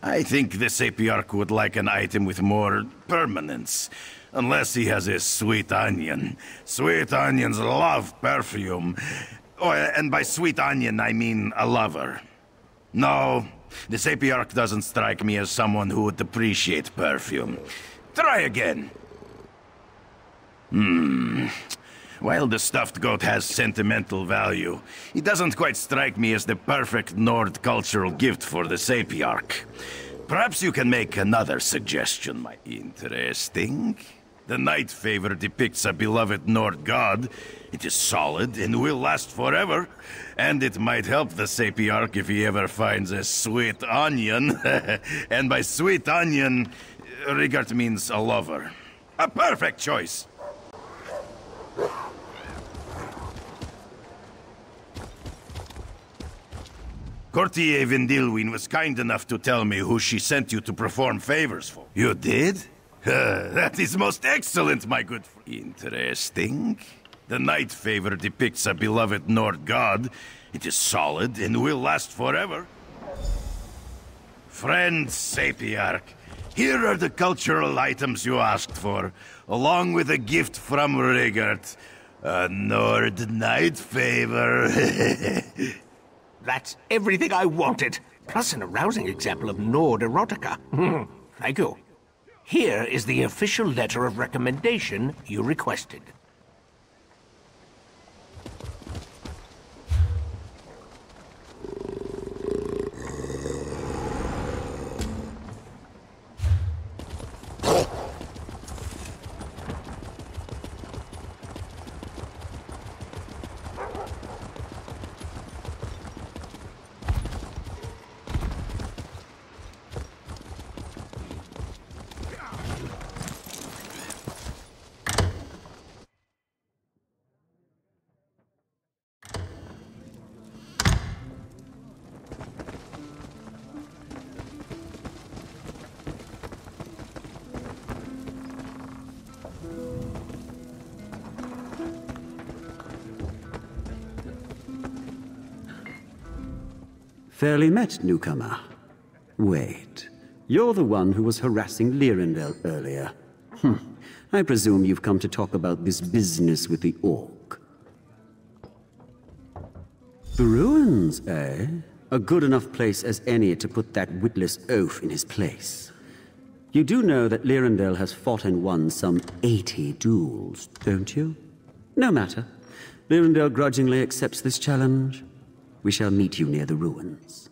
S11: I think the Sapiarch would like an item with more permanence. Unless he has a sweet onion. Sweet onions love perfume. Oh, and by sweet onion, I mean a lover. No, the Sapiarch doesn't strike me as someone who would appreciate perfume. Try again. While the stuffed goat has sentimental value, it doesn't quite strike me as the perfect Nord cultural gift for the Sapiarch. Perhaps you can make another suggestion, my interesting. The Night Favor depicts a beloved Nord god. It is solid and will last forever. And it might help the Sapiarch if he ever finds a sweet onion. And by sweet onion, Rigert means a lover. A perfect choice! Courtier Vindilwyn was kind enough to tell me who she sent you to perform favors for. You did? That is most excellent, my good friend. Interesting. The Night Favor depicts a beloved Nord god. It is solid and will last forever. Friend Sapiarch, here are the cultural items you asked for, along with a gift from Rigert. A Nord Night Favor.
S1: That's everything I wanted, plus an arousing example of Nord erotica. Thank you. Here is the official letter of recommendation you requested.
S19: Fairly met, newcomer. Wait, you're the one who was harassing Lyrindel earlier. I presume you've come to talk about this business with the Orc. The ruins, eh? A good enough place as any to put that witless oaf in his place. You do know that Lyrindel has fought and won some 80 duels, don't you? No matter. Lyrindel grudgingly accepts this challenge. We shall meet you near the ruins.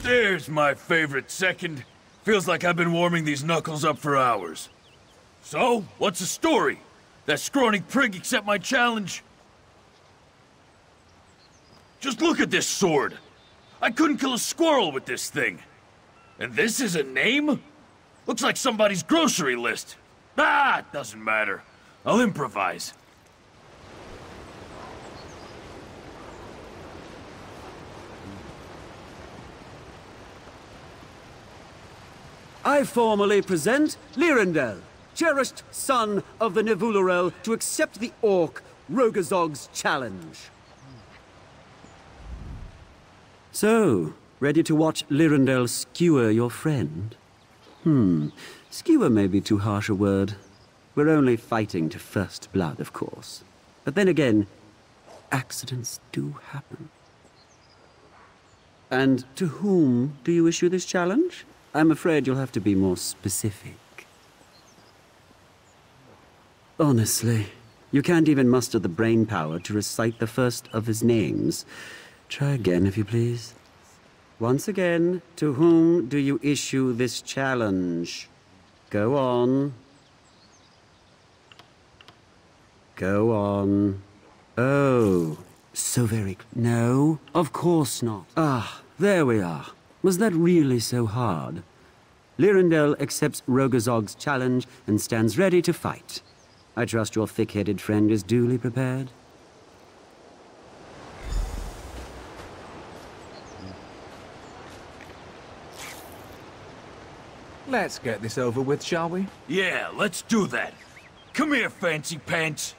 S20: There's my favorite second. Feels like I've been warming these knuckles up for hours. So, what's the story? That scrawny prig accept my challenge? Just look at this sword. I couldn't kill a squirrel with this thing. And this is a name? Looks like somebody's grocery list. Ah, it doesn't matter. I'll improvise.
S19: I formally present Lyrindel, cherished son of the Nevulurel, to accept the Orc Rogazog's challenge. So, ready to watch Lyrindel skewer your friend? Skewer may be too harsh a word. We're only fighting to first blood, of course. But then again, accidents do happen. And to whom do you issue this challenge? I'm afraid you'll have to be more specific. Honestly, you can't even muster the brain power to recite the first of his names. Try again, if you please. Once again, to whom do you issue this challenge? Go on. Go on. Oh, so very... No, of course not. Ah, there we are. Was that really so hard? Lyrindel accepts Rogazog's challenge and stands ready to fight. I trust your thick-headed friend is duly prepared?
S1: Let's get this over with, shall we?
S20: Yeah, let's do that. Come here, fancy pants.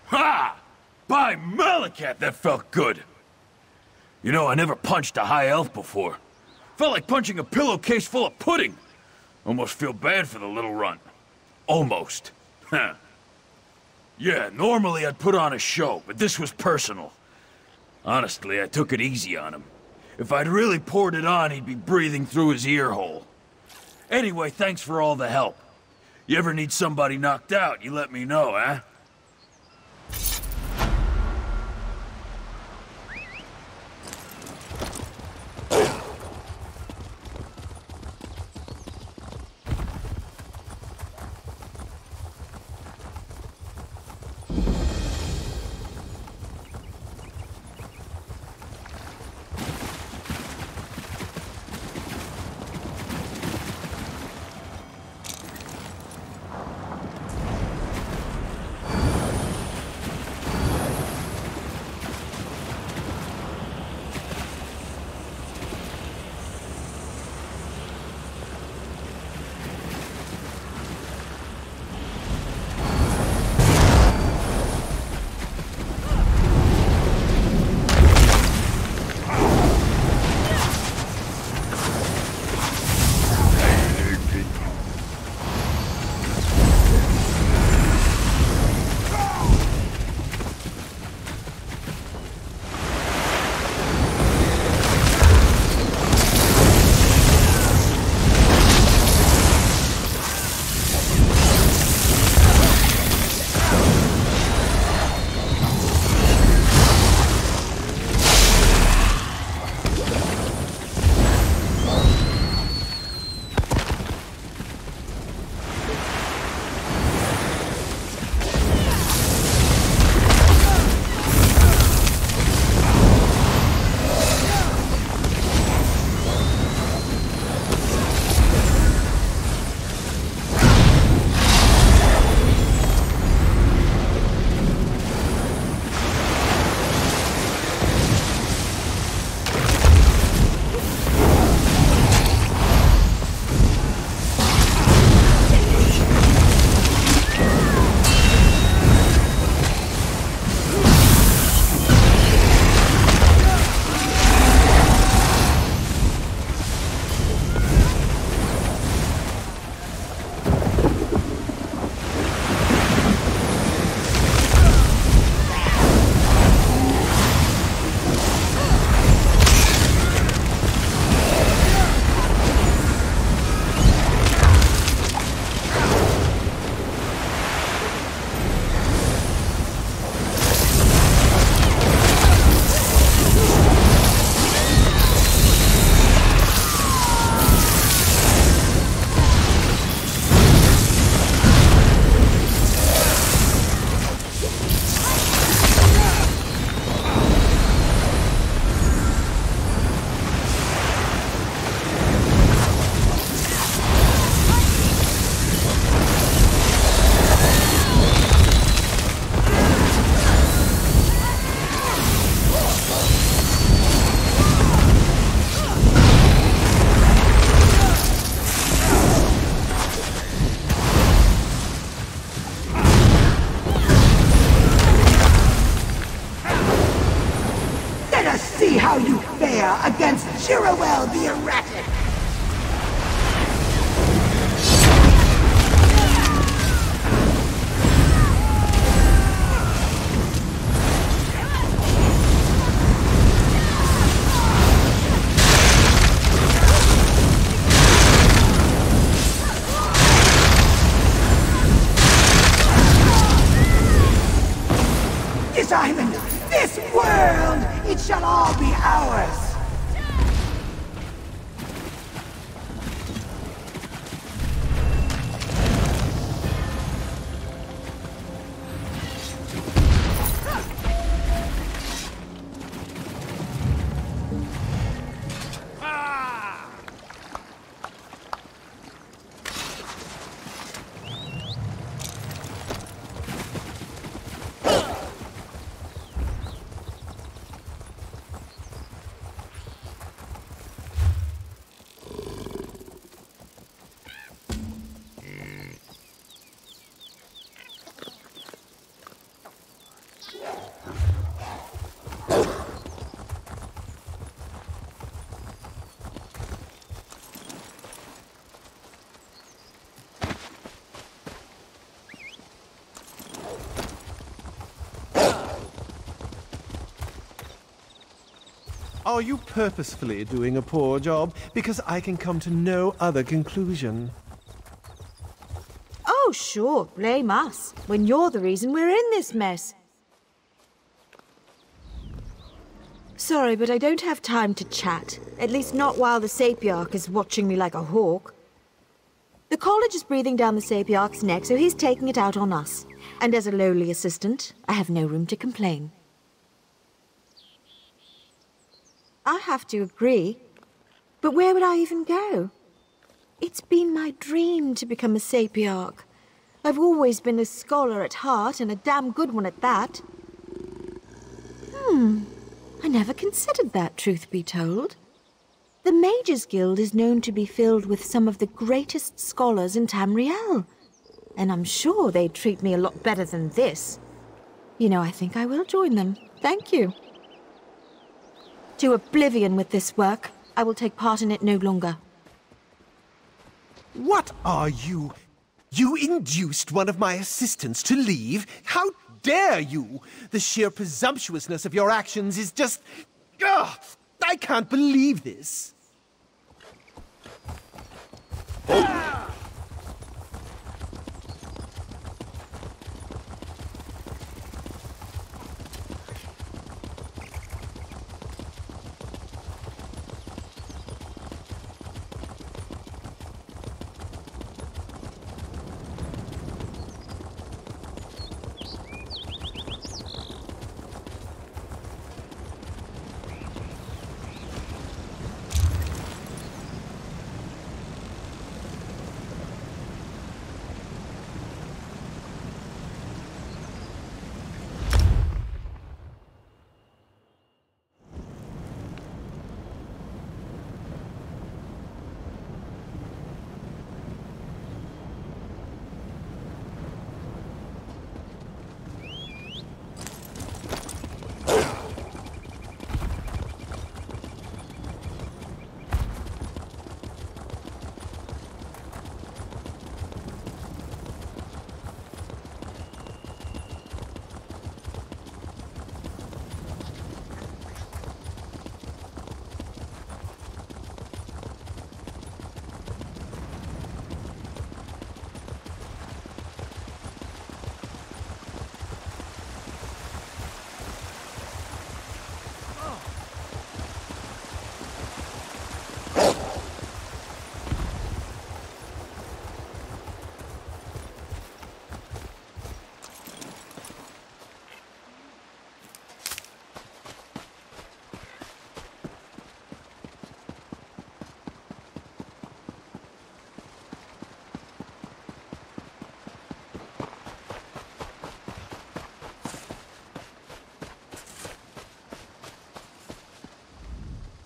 S20: Ha! By Malakat, that felt good. You know, I never punched a high elf before. Felt like punching a pillowcase full of pudding. Almost feel bad for the little runt. Almost. Huh. Yeah, normally I'd put on a show, but this was personal. Honestly, I took it easy on him. If I'd really poured it on, he'd be breathing through his ear hole. Anyway, thanks for all the help. You ever need somebody knocked out, you let me know, eh?
S18: how you fare against Chirowell the Erratic! This island, this world,
S3: It shall all be ours!
S21: Are you purposefully doing a poor job? Because I can come to no other conclusion.
S13: Oh, sure, blame us, when you're the reason we're in this mess. Sorry, but I don't have time to chat. At least not while the Sapiarch is watching me like a hawk. The college is breathing down the Sapiarch's neck, so he's taking it out on us. And as a lowly assistant, I have no room to complain. I have to agree. But where would I even go? It's been my dream to become a Sapiarch. I've always been a scholar at heart, and a damn good one at that. I never considered that, truth be told. The Mages Guild is known to be filled with some of the greatest scholars in Tamriel. And I'm sure they'd treat me a lot better than this. You know, I think I will join them. Thank you. To oblivion with this work. I will take part in it no longer.
S21: What are you? You induced one of my assistants to leave? How dare you? The sheer presumptuousness of your actions is just... Ugh, I can't believe this.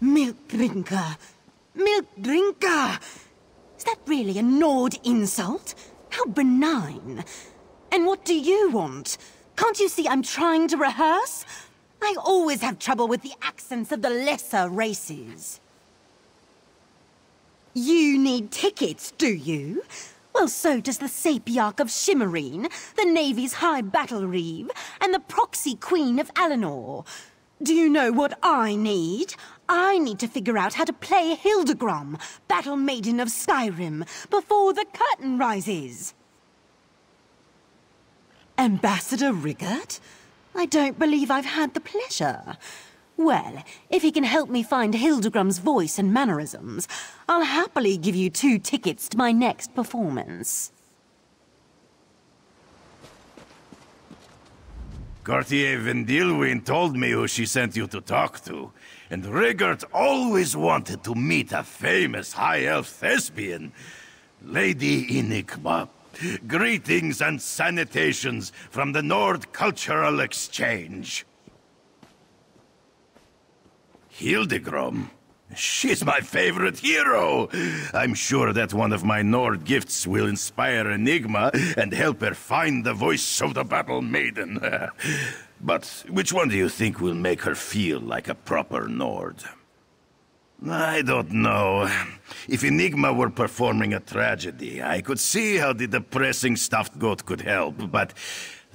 S2: Milk drinker! Milk drinker! Is that really a gnawed insult? How benign. And what do you want? Can't you see I'm trying to rehearse? I always have trouble with the accents of the lesser races. You need tickets, do you? Well, so does the Sapiarch of Shimmerine, the Navy's High Battle Reeve, and the Proxy Queen of Alinor. Do you know what I need? I need to figure out how to play Hildegrom, Battle Maiden of Skyrim, before the curtain rises. Ambassador Riggert? I don't believe I've had the pleasure. Well, if he can help me find Hildegram's voice and mannerisms, I'll happily give you 2 tickets to my next performance.
S11: Courtier Vendilwyn told me who she sent you to talk to, and Rigert always wanted to meet a famous high elf thespian, Lady Enigma. Greetings and salutations from the Nord Cultural Exchange. Hildegram? She's my favorite hero! I'm sure that one of my Nord gifts will inspire Enigma and help her find the voice of the Battle Maiden. But which one do you think will make her feel like a proper Nord? I don't know. If Enigma were performing a tragedy, I could see how the depressing stuffed goat could help, but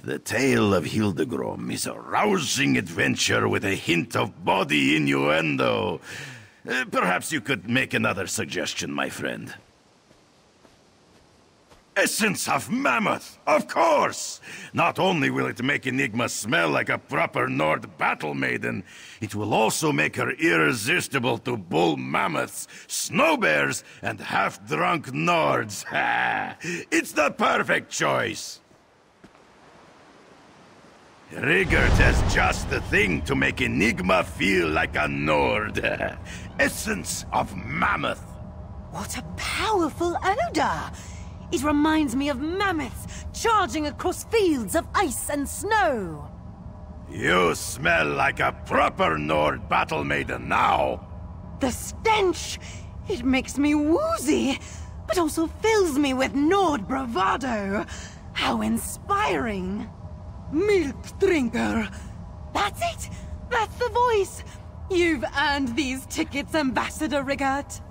S11: the tale of Hildegram is a rousing adventure with a hint of body innuendo. Perhaps you could make another suggestion, my friend. Essence of Mammoth, of course! Not only will it make Enigma smell like a proper Nord battle maiden, it will also make her irresistible to bull mammoths, snow bears, and half-drunk Nords. It's the perfect choice! Rigert has just the thing to make Enigma feel like a Nord. Essence of Mammoth.
S2: What a powerful odor! It reminds me of mammoths charging across fields of ice and snow.
S11: You smell like a proper Nord battle maiden now.
S2: The stench! It makes me woozy, but also fills me with Nord bravado. How inspiring! Milk drinker! That's it! That's the voice! You've earned these tickets, Ambassador Rigert.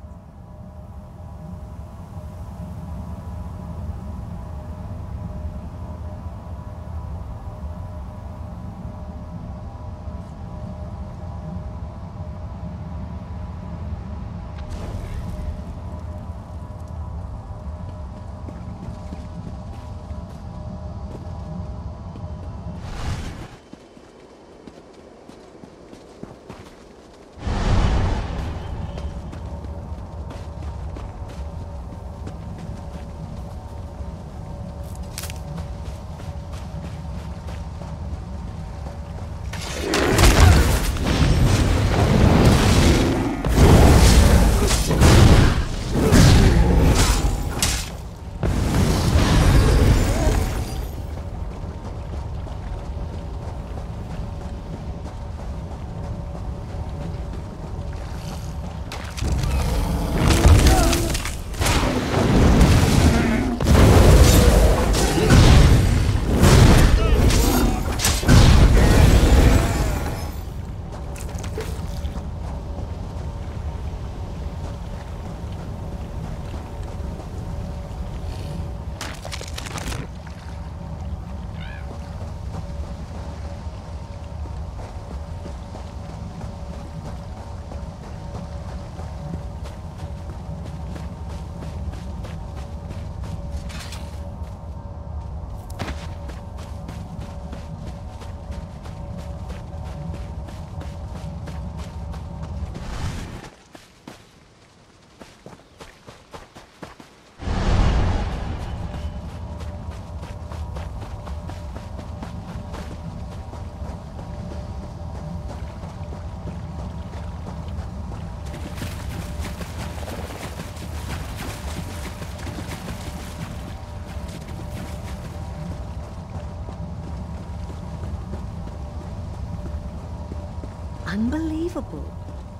S5: Unbelievable.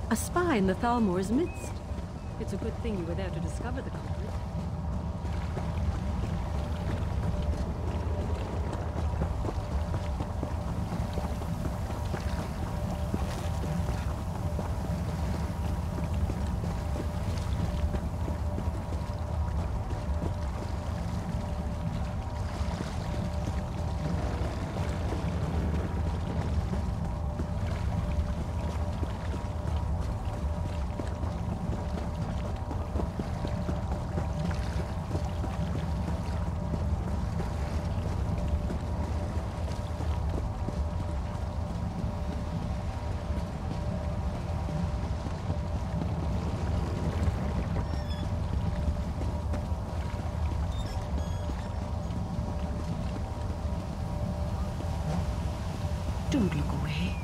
S5: A spy in the Thalmor's midst. It's a good thing you were there to discover the culprit.
S13: Don't look away.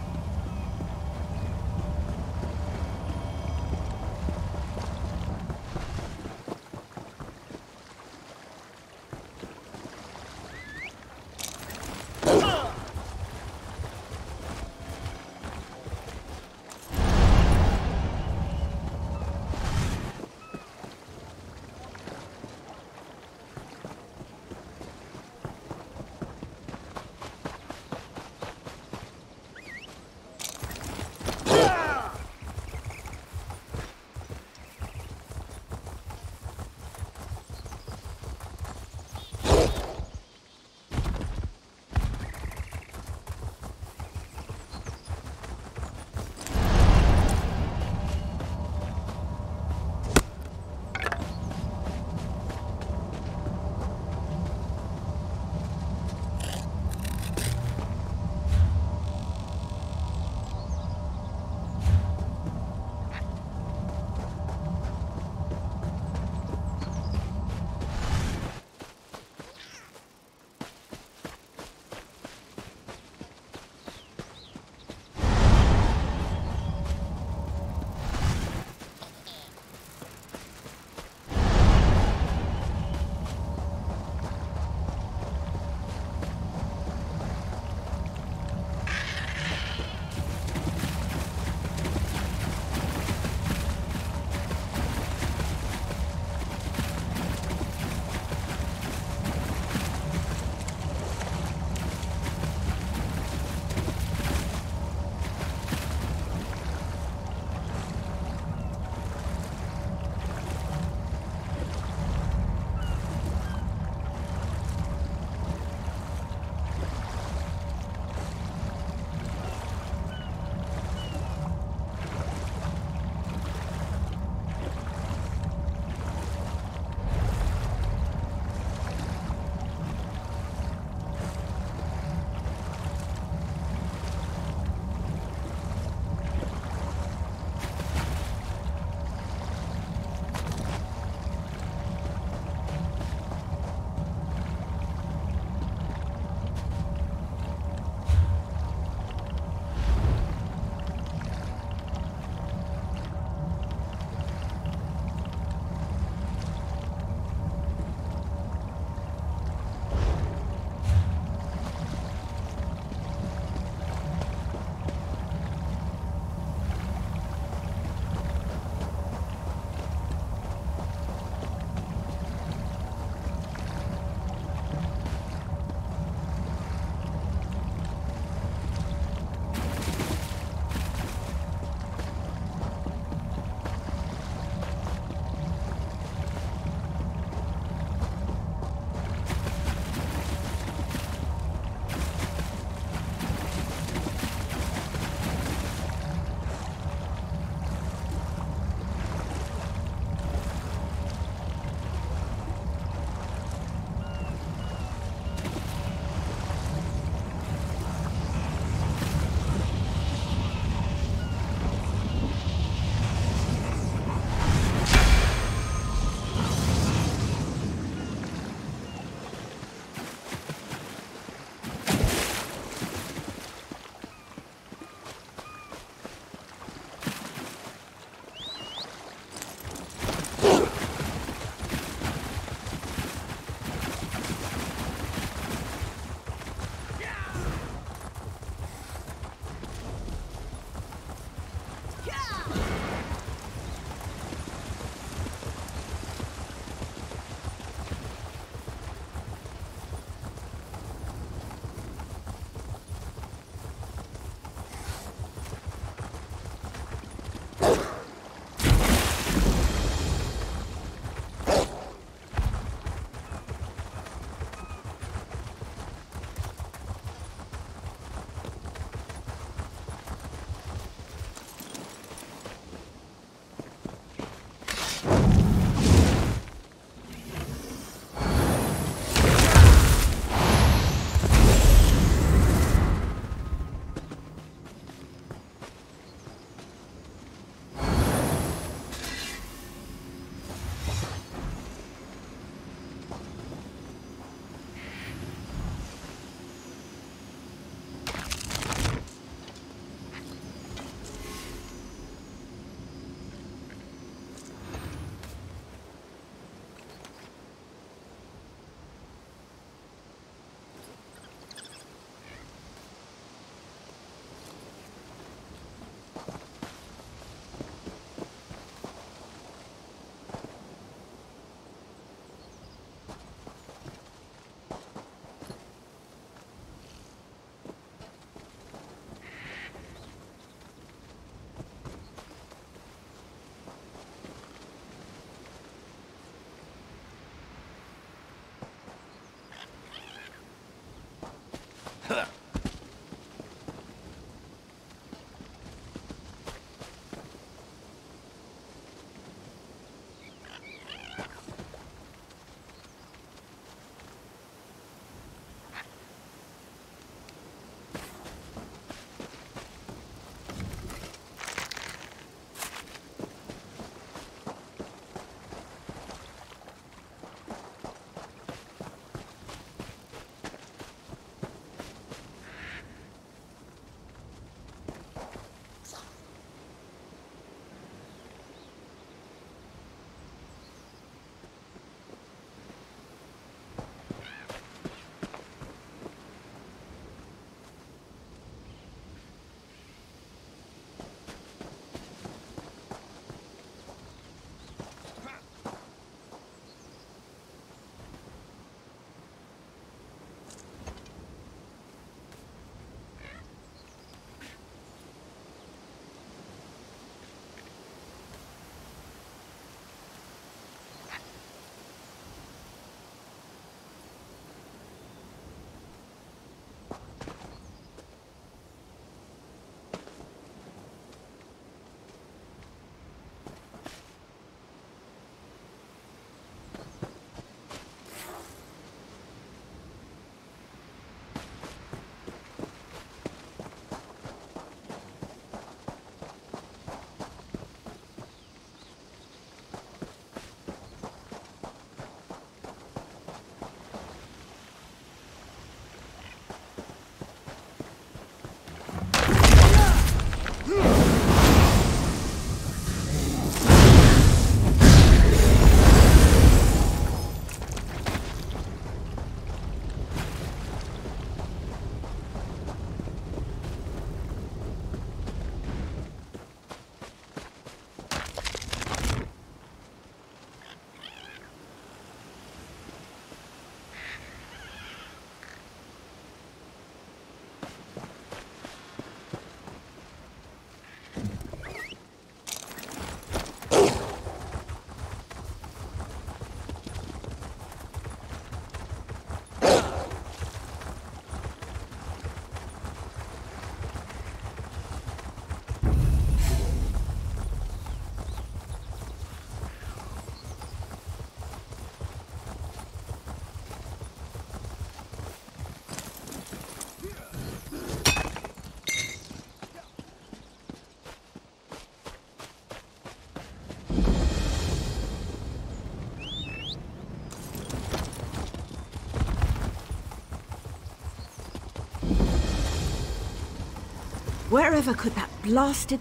S8: Wherever could that blasted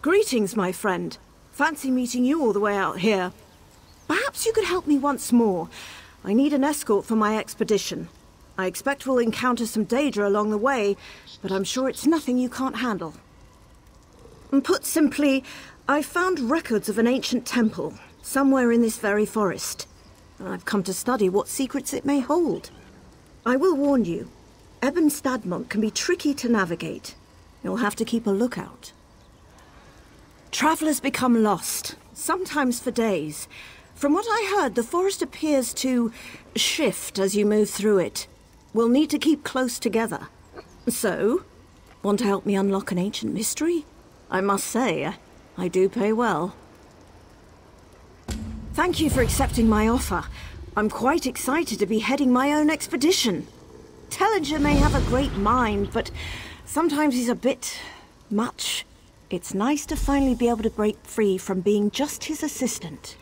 S8: Greetings, my friend. Fancy meeting you all the way out here. Perhaps you could help me once more. I need an escort for my expedition. I expect we'll encounter some danger along the way, but I'm sure it's nothing you can't handle. And put simply, I found records of an ancient temple, somewhere in this very forest. I've come to study what secrets it may hold. I will warn you, Ebon Stadmont can be tricky to navigate. You'll have to keep a lookout. Travelers become lost, sometimes for days. From what I heard, the forest appears to shift as you move through it. We'll need to keep close together. So, want to help me unlock an ancient mystery? I must say, I do pay well. Thank you for accepting my offer. I'm quite excited to be heading my own expedition. Tellinger may have a great mind, but sometimes he's a bit much. It's nice to finally be able to break free from being just his assistant.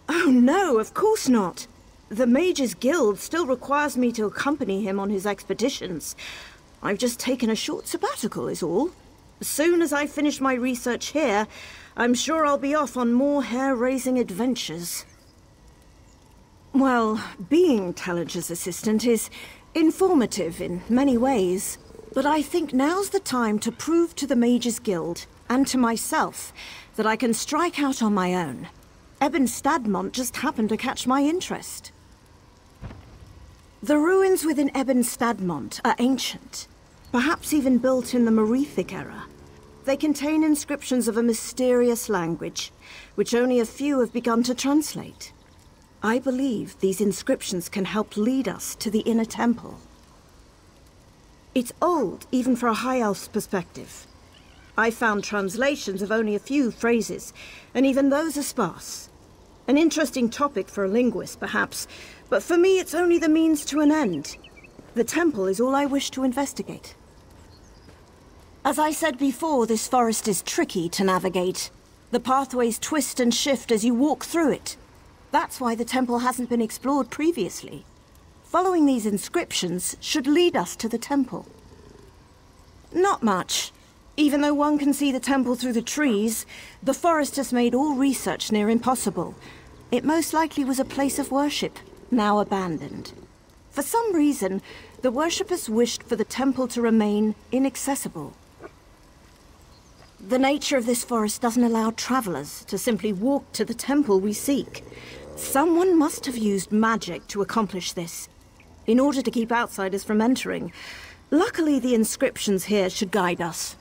S8: Oh no, of course not. The Mages Guild still requires me to accompany him on his expeditions. I've just taken a short sabbatical, is all. As soon as I finish my research here, I'm sure I'll be off on more hair-raising adventures. Well, being Tellinger's assistant is informative in many ways, but I think now's the time to prove to the Mages Guild, and to myself, that I can strike out on my own. Ebon Stadmont just happened to catch my interest. The ruins within Ebon Stadmont are ancient, perhaps even built in the Merethic era. They contain inscriptions of a mysterious language, which only a few have begun to translate. I believe these inscriptions can help lead us to the inner temple. It's old, even for a High Elf's perspective. I found translations of only a few phrases, and even those are sparse. An interesting topic for a linguist, perhaps, but for me it's only the means to an end. The temple is all I wish to investigate. As I said before, this forest is tricky to navigate. The pathways twist and shift as you walk through it. That's why the temple hasn't been explored previously. Following these inscriptions should lead us to the temple. Not much. Even though one can see the temple through the trees, the forest has made all research near impossible. It most likely was a place of worship, now abandoned. For some reason, the worshippers wished for the temple to remain inaccessible. The nature of this forest doesn't allow travelers to simply walk to the temple we seek. Someone must have used magic to accomplish this, in order to keep outsiders from entering. Luckily, the inscriptions here should guide us.